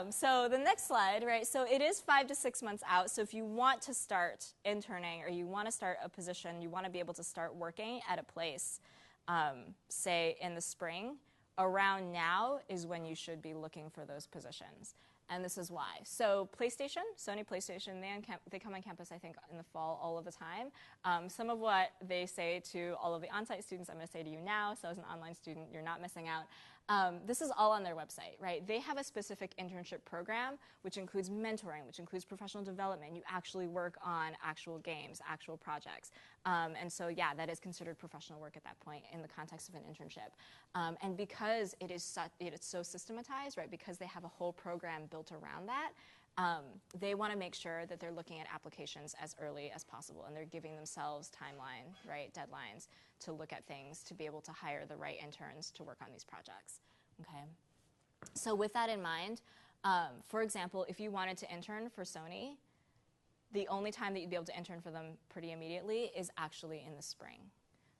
So the next slide, right? So it is 5 to 6 months out. So if you want to start interning or you want to start a position, you want to be able to start working at a place, say in the spring, around now is when you should be looking for those positions. And this is why. So PlayStation, Sony PlayStation, they come on campus, I think, in the fall all of the time. Some of what they say to all of the on-site students, I'm going to say to you now. So as an online student, you're not missing out. This is all on their website, right? They have a specific internship program, which includes mentoring, which includes professional development. You actually work on actual games, actual projects. And so, yeah, that is considered professional work at that point in the context of an internship. And because it is so systematized, right, because they have a whole program built around that, they want to make sure that they're looking at applications as early as possible, and they're giving themselves timeline, right, deadlines to look at things to be able to hire the right interns to work on these projects. Okay. So with that in mind, for example, if you wanted to intern for Sony, the only time that you'd be able to intern for them pretty immediately is actually in the spring.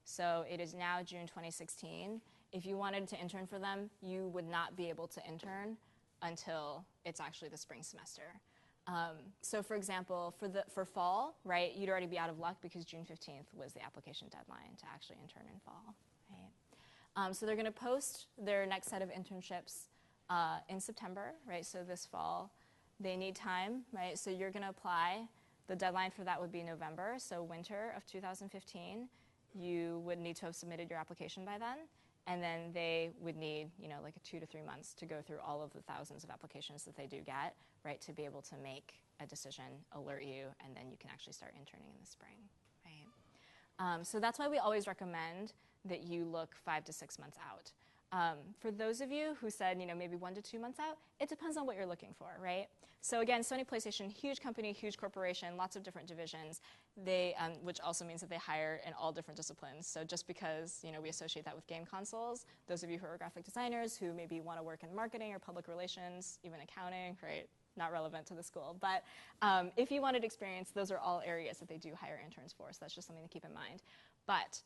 So it is now June 2016. If you wanted to intern for them, you would not be able to intern until it's actually the spring semester. So for example, for fall, right, you'd already be out of luck because June 15th was the application deadline to actually intern in fall, right? So they're going to post their next set of internships in September, right, so this fall. They need time, right, so you're going to apply. The deadline for that would be November, so winter of 2015. You would need to have submitted your application by then. And then they would need, like 2 to 3 months to go through all of the thousands of applications that they do get, right, to be able to make a decision, alert you, and then you can actually start interning in the spring, right? So that's why we always recommend that you look 5 to 6 months out. For those of you who said, maybe 1 to 2 months out, it depends on what you're looking for, right? So again, Sony PlayStation, huge company, huge corporation, lots of different divisions. They, which also means that they hire in all different disciplines. So just because we associate that with game consoles, those of you who are graphic designers who maybe want to work in marketing or public relations, even accounting, right? Not relevant to the school. But if you wanted experience, those are all areas that they do hire interns for. So that's just something to keep in mind. But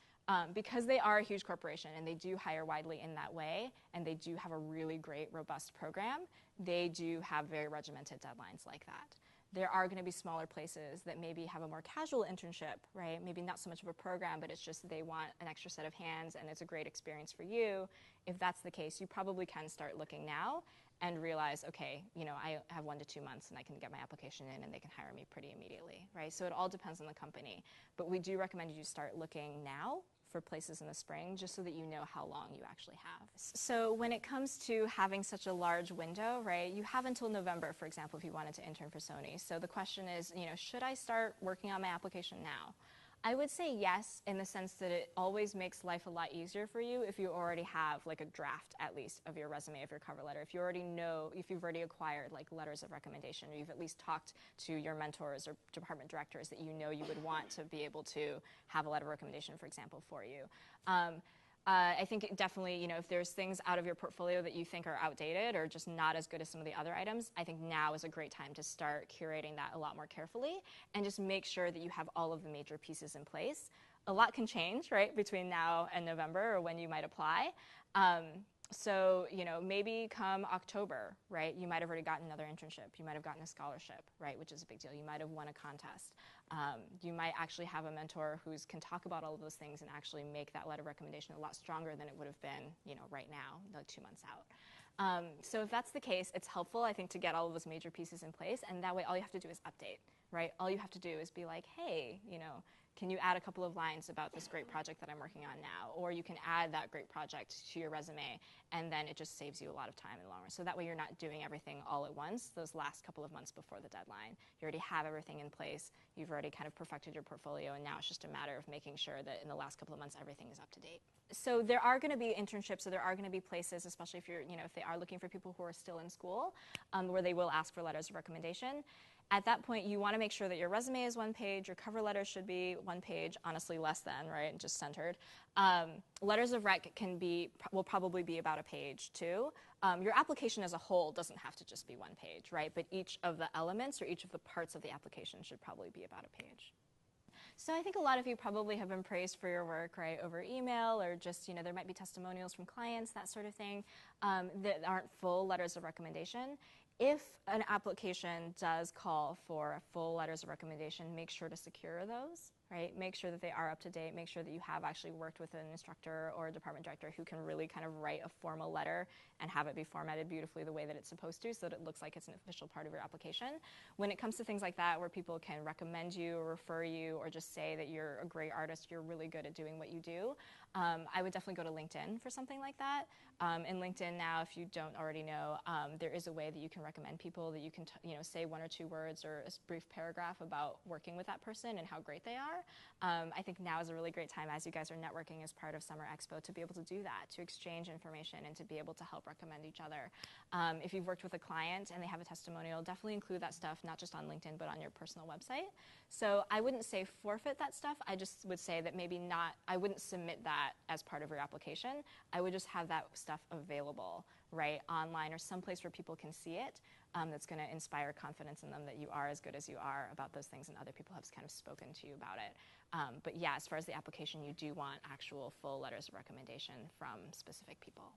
because they are a huge corporation and they do hire widely in that way, and they do have a really great, robust program, they do have very regimented deadlines like that. There are going to be smaller places that maybe have a more casual internship, right? Maybe not so much of a program, but it's just they want an extra set of hands and it's a great experience for you. If that's the case, you probably can start looking now and realize, okay, I have 1 to 2 months and I can get my application in and they can hire me pretty immediately, right? So it all depends on the company. But we do recommend you start looking now for places in the spring, just so that you know how long you actually have. So when it comes to having such a large window, right, you have until November, for example, if you wanted to intern for Sony. So the question is, should I start working on my application now? I would say yes, in the sense that it always makes life a lot easier for you if you already have like a draft, at least, of your resume, of your cover letter. If you already know, if you've already acquired like letters of recommendation, or you've at least talked to your mentors or department directors that you would want to be able to have a letter of recommendation, for example, for you. I think definitely, if there's things out of your portfolio that you think are outdated or just not as good as some of the other items, I think now is a great time to start curating that a lot more carefully and just make sure that you have all of the major pieces in place. A lot can change, right, between now and November or when you might apply. So, maybe come October, right, you might have already gotten another internship. You might have gotten a scholarship, right, which is a big deal. You might have won a contest. You might actually have a mentor who can talk about all of those things and actually make that letter of recommendation a lot stronger than it would have been, right now, like 2 months out. So if that's the case, it's helpful, I think, to get all of those major pieces in place, and that way all you have to do is update, right? All you have to do is be like, hey, can you add a couple of lines about this great project that I'm working on now? Or you can add that great project to your resume, and then it just saves you a lot of time in the long run. So that way you're not doing everything all at once those last couple of months before the deadline. You already have everything in place. You've already kind of perfected your portfolio, and now it's just a matter of making sure that in the last couple of months everything is up to date. So there are going to be internships, so there are going to be places, especially if you're, if they are looking for people who are still in school, where they will ask for letters of recommendation. At that point, you want to make sure that your resume is 1 page, your cover letter should be 1 page, honestly less than, right, just centered. Letters of rec will probably be about a page too. Your application as a whole doesn't have to just be 1 page, right, but each of the elements or each of the parts of the application should probably be about a page. So I think a lot of you probably have been praised for your work, right, over email, or just, there might be testimonials from clients, that sort of thing, that aren't full letters of recommendation. If an application does call for full letters of recommendation, make sure to secure those, right? Make sure that they are up to date. Make sure that you have actually worked with an instructor or a department director who can really kind of write a formal letter and have it be formatted beautifully the way that it's supposed to so that it looks like it's an official part of your application. When it comes to things like that where people can recommend you or refer you or just say that you're a great artist, you're really good at doing what you do, I would definitely go to LinkedIn for something like that. In LinkedIn now, if you don't already know, there is a way that you can recommend people, that you can say 1 or 2 words or a brief paragraph about working with that person and how great they are. I think now is a really great time as you guys are networking as part of Summer Expo to be able to do that, to exchange information and to be able to help recommend each other. If you've worked with a client and they have a testimonial, definitely include that stuff, not just on LinkedIn, but on your personal website. So I wouldn't say forfeit that stuff. I just would say that maybe I wouldn't submit that as part of your application. I would just have that stuff available, right, online or someplace where people can see it. That's going to inspire confidence in them that you are as good as you are about those things and other people have kind of spoken to you about it. But yeah, as far as the application, you do want actual full letters of recommendation from specific people.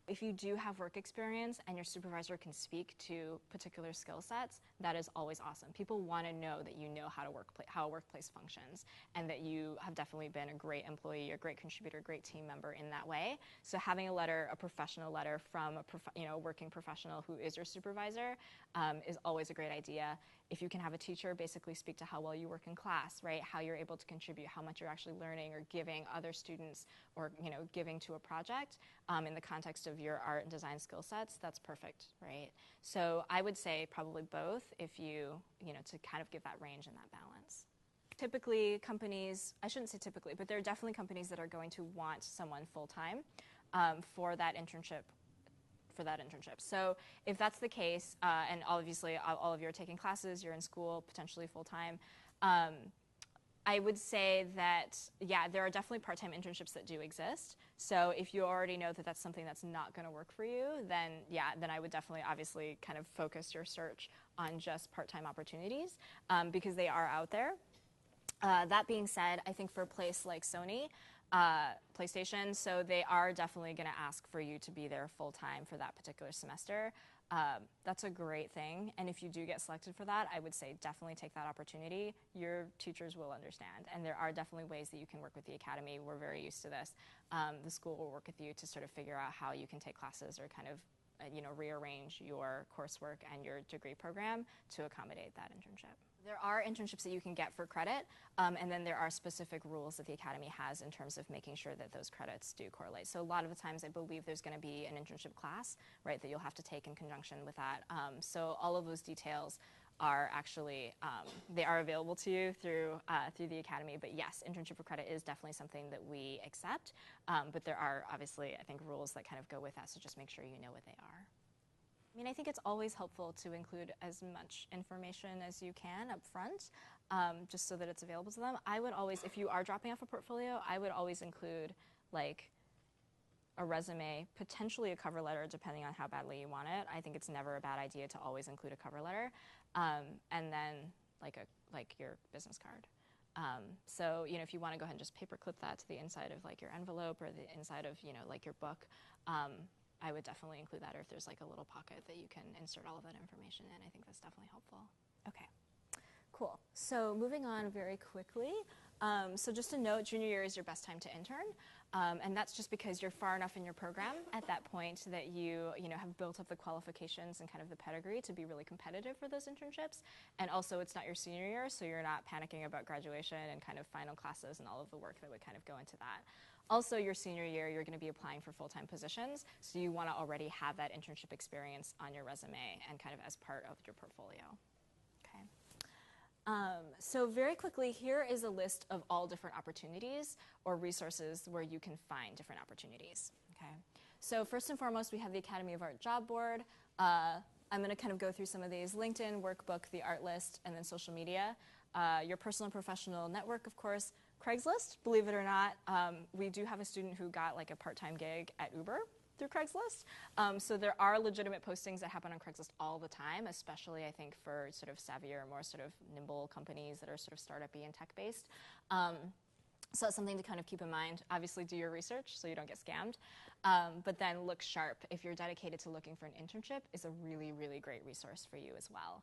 If you do have work experience and your supervisor can speak to particular skill sets, that is always awesome. People want to know that you know how a workplace functions and that you have definitely been a great employee, a great contributor, a great team member in that way. So having a professional letter from a working professional who is your supervisor is always a great idea. If you can have a teacher basically speak to how well you work in class, right? How you're able to contribute, how much you're actually learning or giving other students or giving to a project in the context of your art and design skill sets, that's perfect, right? So I would say probably both if you to kind of give that range and that balance. Typically companies, I shouldn't say typically, but there are definitely companies that are going to want someone full-time for that internship. So if that's the case, and obviously all of you are taking classes, you're in school, potentially full-time, I would say that, yeah, there are definitely part-time internships that do exist. So if you already know that that's something that's not going to work for you, then yeah, then I would definitely obviously kind of focus your search on just part-time opportunities because they are out there. That being said, I think for a place like Sony, PlayStation, so they are definitely going to ask for you to be there full-time for that particular semester. That's a great thing, and if you do get selected for that, I would say definitely take that opportunity. Your teachers will understand, and there are definitely ways that you can work with the academy. We're very used to this. The school will work with you to sort of figure out how you can take classes or kind of rearrange your coursework and your degree program to accommodate that internship. There are internships that you can get for credit, and then there are specific rules that the Academy has in terms of making sure that those credits do correlate. So a lot of the times I believe there's going to be an internship class, right, that you'll have to take in conjunction with that. So all of those details are actually, they are available to you through the Academy. But yes, internship for credit is definitely something that we accept. But there are obviously, I think, rules that kind of go with that, so just make sure you know what they are. I mean, I think it's always helpful to include as much information as you can up front, just so that it's available to them. I would always, if you are dropping off a portfolio, I would always include like a resume, potentially a cover letter, depending on how badly you want it. I think it's never a bad idea to always include a cover letter, and then like your business card. So if you want to go ahead and just paperclip that to the inside of like your envelope or the inside of like your book. I would definitely include that, or if there's like a little pocket that you can insert all of that information in. I think that's definitely helpful. Okay, cool. So moving on very quickly. So just a note, junior year is your best time to intern. And that's just because you're far enough in your program at that point that you have built up the qualifications and kind of the pedigree to be really competitive for those internships. And also it's not your senior year, so you're not panicking about graduation and kind of final classes and all of the work that would kind of go into that. Also, your senior year, you're going to be applying for full-time positions, so you want to already have that internship experience on your resume and kind of as part of your portfolio. Okay. So very quickly, here is a list of all different opportunities or resources where you can find different opportunities. Okay. So first and foremost, we have the Academy of Art Job Board. I'm going to kind of go through some of these: LinkedIn, Workbook, the art list, and then social media. Your personal and professional network, of course. Craigslist, believe it or not, we do have a student who got like a part-time gig at Uber through Craigslist. So there are legitimate postings that happen on Craigslist all the time, especially I think for sort of savvier, more sort of nimble companies that are sort of startup-y and tech-based. So that's something to kind of keep in mind. Obviously do your research so you don't get scammed. But then look sharp. If you're dedicated to looking for an internship, is a really, really great resource for you as well.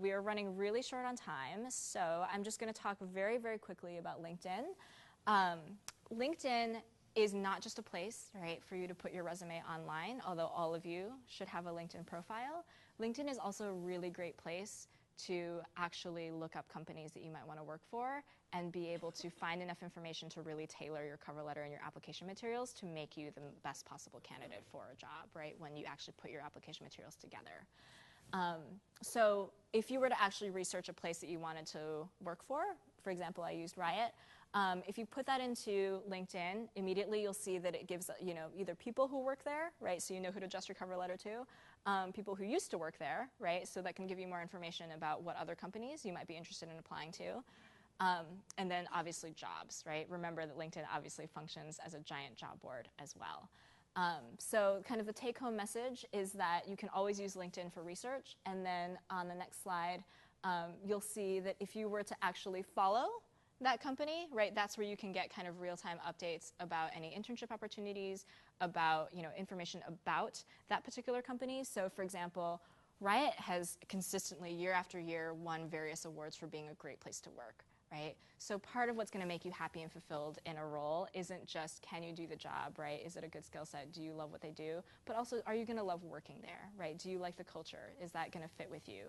We are running really short on time, so I'm just going to talk very, very quickly about LinkedIn. LinkedIn is not just a place, right, for you to put your resume online, although all of you should have a LinkedIn profile. LinkedIn is also a really great place to actually look up companies that you might want to work for and be able to find enough information to really tailor your cover letter and your application materials to make you the best possible candidate for a job, right, when you actually put your application materials together. So if you were to actually research a place that you wanted to work for example, I used Riot. If you put that into LinkedIn, immediately you'll see that it gives, either people who work there, right, so you know who to adjust your cover letter to, people who used to work there, right, so that can give you more information about what other companies you might be interested in applying to, and then obviously jobs, right. Remember that LinkedIn obviously functions as a giant job board as well. So kind of the take-home message is that you can always use LinkedIn for research, and then on the next slide, you'll see that if you were to actually follow that company, right, that's where you can get kind of real-time updates about any internship opportunities, about, information about that particular company. So for example, Riot has consistently, year after year, won various awards for being a great place to work, right? So part of what's going to make you happy and fulfilled in a role isn't just, can you do the job, right? Is it a good skill set? Do you love what they do? But also, are you going to love working there, right? Do you like the culture? Is that going to fit with you?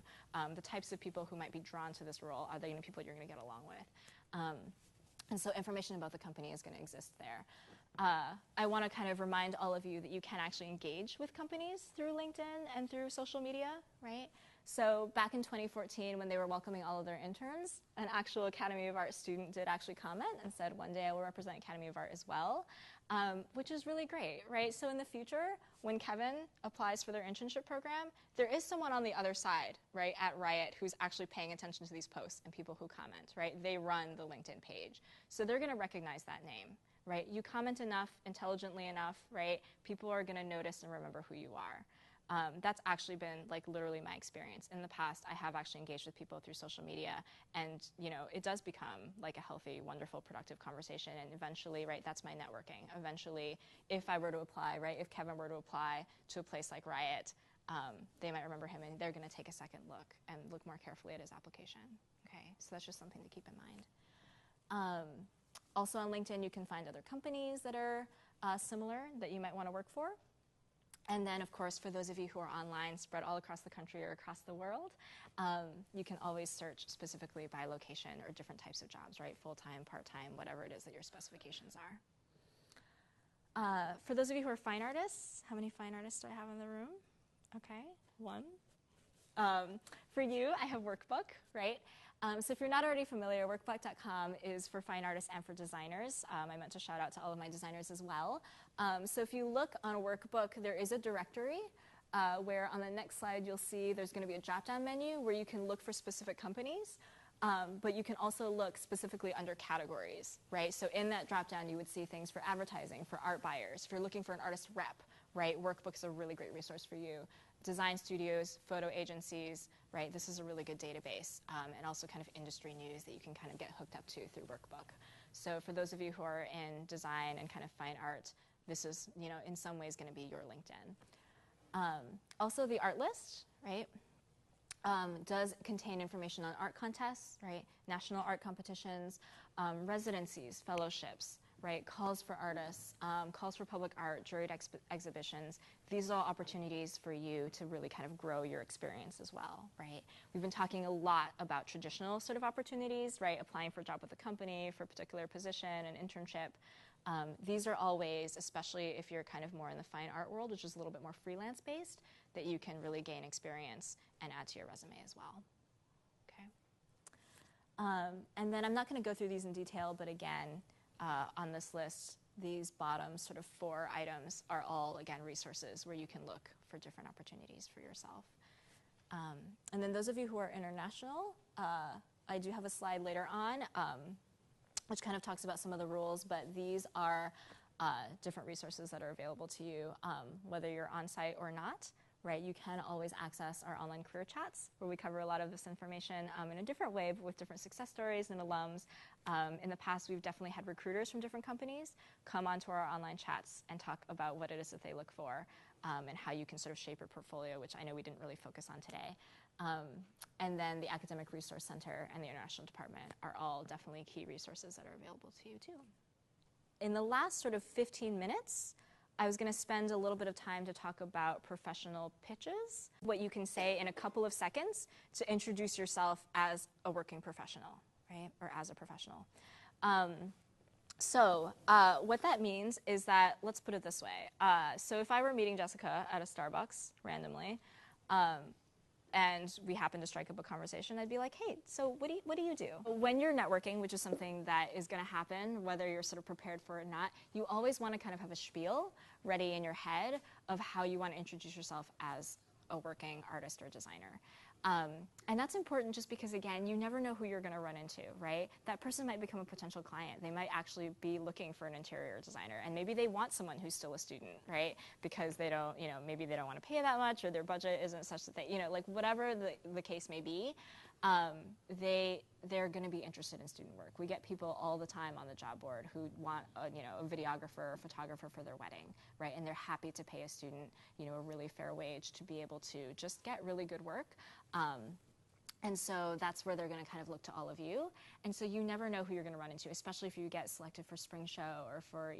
The types of people who might be drawn to this role, are they people you're going to get along with? And so information about the company is going to exist there. I want to kind of remind all of you that you can actually engage with companies through LinkedIn and through social media, right? So back in 2014, when they were welcoming all of their interns, an actual Academy of Art student did actually comment and said, one day I will represent Academy of Art as well, which is really great, right? So in the future, when Kevin applies for their internship program, there is someone on the other side, right, at Riot who's actually paying attention to these posts and people who comment, right? They run the LinkedIn page. So they're going to recognize that name, right? You comment enough, intelligently enough, right? People are going to notice and remember who you are. That's actually been like literally my experience. In the past, I have actually engaged with people through social media, and it does become like a healthy, wonderful, productive conversation. And eventually, right, that's my networking. Eventually, if I were to apply, right, if Kevin were to apply to a place like Riot, they might remember him, and they're going to take a second look and look more carefully at his application. Okay, so that's just something to keep in mind. Also on LinkedIn, you can find other companies that are similar that you might want to work for. And then, of course, for those of you who are online, spread all across the country or across the world, you can always search specifically by location or different types of jobs, right? Full-time, part-time, whatever it is that your specifications are. For those of you who are fine artists, how many fine artists do I have in the room? Okay, one. For you, I have Workbook, right? So if you're not already familiar, workbook.com is for fine artists and for designers. I meant to shout out to all of my designers as well. So if you look on Workbook, there is a directory where on the next slide you'll see there's going to be a drop-down menu where you can look for specific companies, but you can also look specifically under categories, right? So in that drop-down you would see things for advertising, for art buyers. If you're looking for an artist rep, right, Workbook's a really great resource for you. Design studios, photo agencies, right? This is a really good database, and also kind of industry news that you can kind of get hooked up to through Workbook. So for those of you who are in design and kind of fine art, this is, in some ways going to be your LinkedIn. Also the art list, right, does contain information on art contests, right, national art competitions, residencies, fellowships, right, calls for artists, calls for public art, juried exhibitions. These are all opportunities for you to really kind of grow your experience as well, right? We've been talking a lot about traditional sort of opportunities, right, applying for a job with a company, for a particular position, an internship. These are all ways, especially if you're kind of more in the fine art world, which is a little bit more freelance-based, that you can really gain experience and add to your resume as well. Okay. And then I'm not going to go through these in detail, but again, on this list, these bottom sort of 4 items are all, again, resources where you can look for different opportunities for yourself. And then those of you who are international, I do have a slide later on which kind of talks about some of the rules, but these are different resources that are available to you, whether you're on site or not, right? You can always access our online career chats where we cover a lot of this information in a different way, but with different success stories and alums. In the past, we've definitely had recruiters from different companies come onto our online chats and talk about what it is that they look for and how you can sort of shape your portfolio, which I know we didn't really focus on today. And then the Academic Resource Center and the International Department are all definitely key resources that are available to you too. In the last sort of 15 minutes, I was going to spend a little bit of time to talk about professional pitches, what you can say in a couple of seconds to introduce yourself as a working professional, right, or as a professional. What that means is that, let's put it this way. So if I were meeting Jessica at a Starbucks randomly, and we happen to strike up a conversation, I'd be like, hey, so what do you do? When you're networking, which is something that is going to happen, whether you're sort of prepared for it or not, you always want to kind of have a spiel ready in your head of how you want to introduce yourself as a working artist or designer. And that's important just because, again, you never know who you're going to run into, right? That person might become a potential client. They might actually be looking for an interior designer, and maybe they want someone who's still a student, right? Because they don't, maybe they don't want to pay that much, or their budget isn't such that they, like whatever the case may be, they're going to be interested in student work. We get people all the time on the job board who want a videographer or photographer for their wedding, right? And they're happy to pay a student, a really fair wage to be able to just get really good work. And so that's where they're going to kind of look to all of you. And so you never know who you're going to run into, especially if you get selected for Spring Show or for,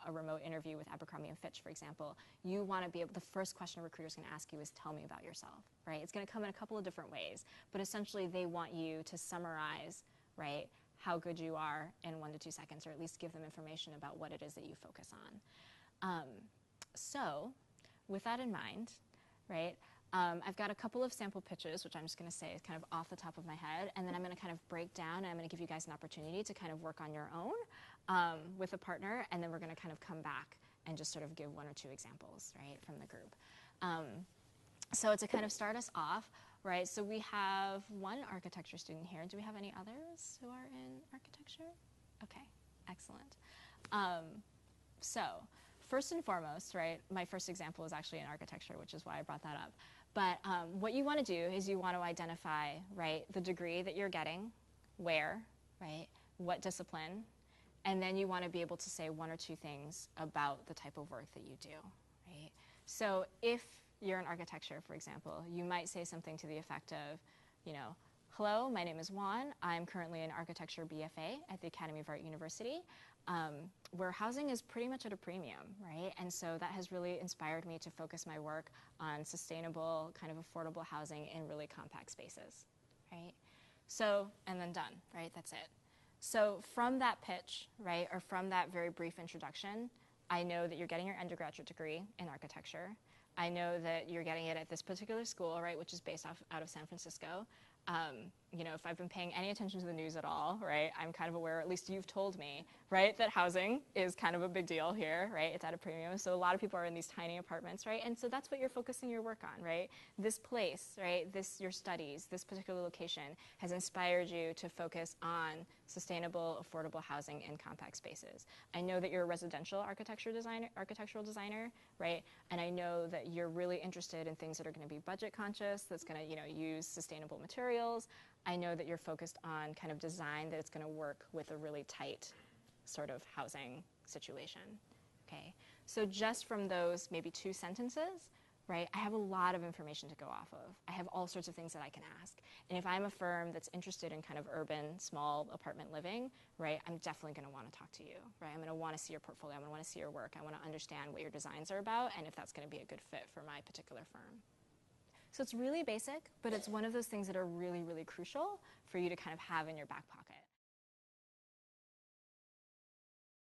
a remote interview with Abercrombie & Fitch, for example. You want to be able, the first question a recruiter's going to ask you is, tell me about yourself, right? It's going to come in a couple of different ways, but essentially they want you to summarize, right, how good you are in 1 to 2 seconds, or at least give them information about what it is that you focus on. So with that in mind, right, I've got a couple of sample pitches, which I'm just going to say is kind of off the top of my head, and then I'm going to kind of break down, and I'm going to give you guys an opportunity to kind of work on your own with a partner, and then we're going to kind of come back and just sort of give 1 or 2 examples, right, from the group. So to kind of start us off, right, so we have one architecture student here. Do we have any others who are in architecture? Okay, excellent. So first and foremost, right, my first example is actually in architecture, which is why I brought that up. But what you want to do is you want to identify, right, the degree that you're getting, where, right, what discipline, and then you want to be able to say 1 or 2 things about the type of work that you do, right? So if you're in architecture, for example, you might say something to the effect of, hello, my name is Juan. I'm currently an architecture BFA at the Academy of Art University, where housing is pretty much at a premium, right? And so that has really inspired me to focus my work on sustainable, kind of affordable housing in really compact spaces, right? So, and then done, right? That's it. So from that pitch, right, or from that very brief introduction, I know that you're getting your undergraduate degree in architecture. I know that you're getting it at this particular school, right, which is based out of San Francisco. If I've been paying any attention to the news at all, right, I'm kind of aware, at least you've told me, right, that housing is kind of a big deal here, right? It's at a premium. So a lot of people are in these tiny apartments, right? And so that's what you're focusing your work on, right? This place, right, your studies, this particular location has inspired you to focus on sustainable, affordable housing in compact spaces. I know that you're a residential architectural designer, right? And I know that you're really interested in things that are going to be budget conscious, that's going to, use sustainable materials. I know that you're focused on kind of design that it's going to work with a really tight sort of housing situation, okay? So just from those maybe 2 sentences, right, I have a lot of information to go off of. I have all sorts of things that I can ask. And if I'm a firm that's interested in kind of urban, small apartment living, right, I'm definitely going to want to talk to you, right? I'm going to want to see your portfolio. I'm going to want to see your work. I want to understand what your designs are about and if that's going to be a good fit for my particular firm. So it's really basic, but it's one of those things that are really, really crucial for you to kind of have in your back pocket.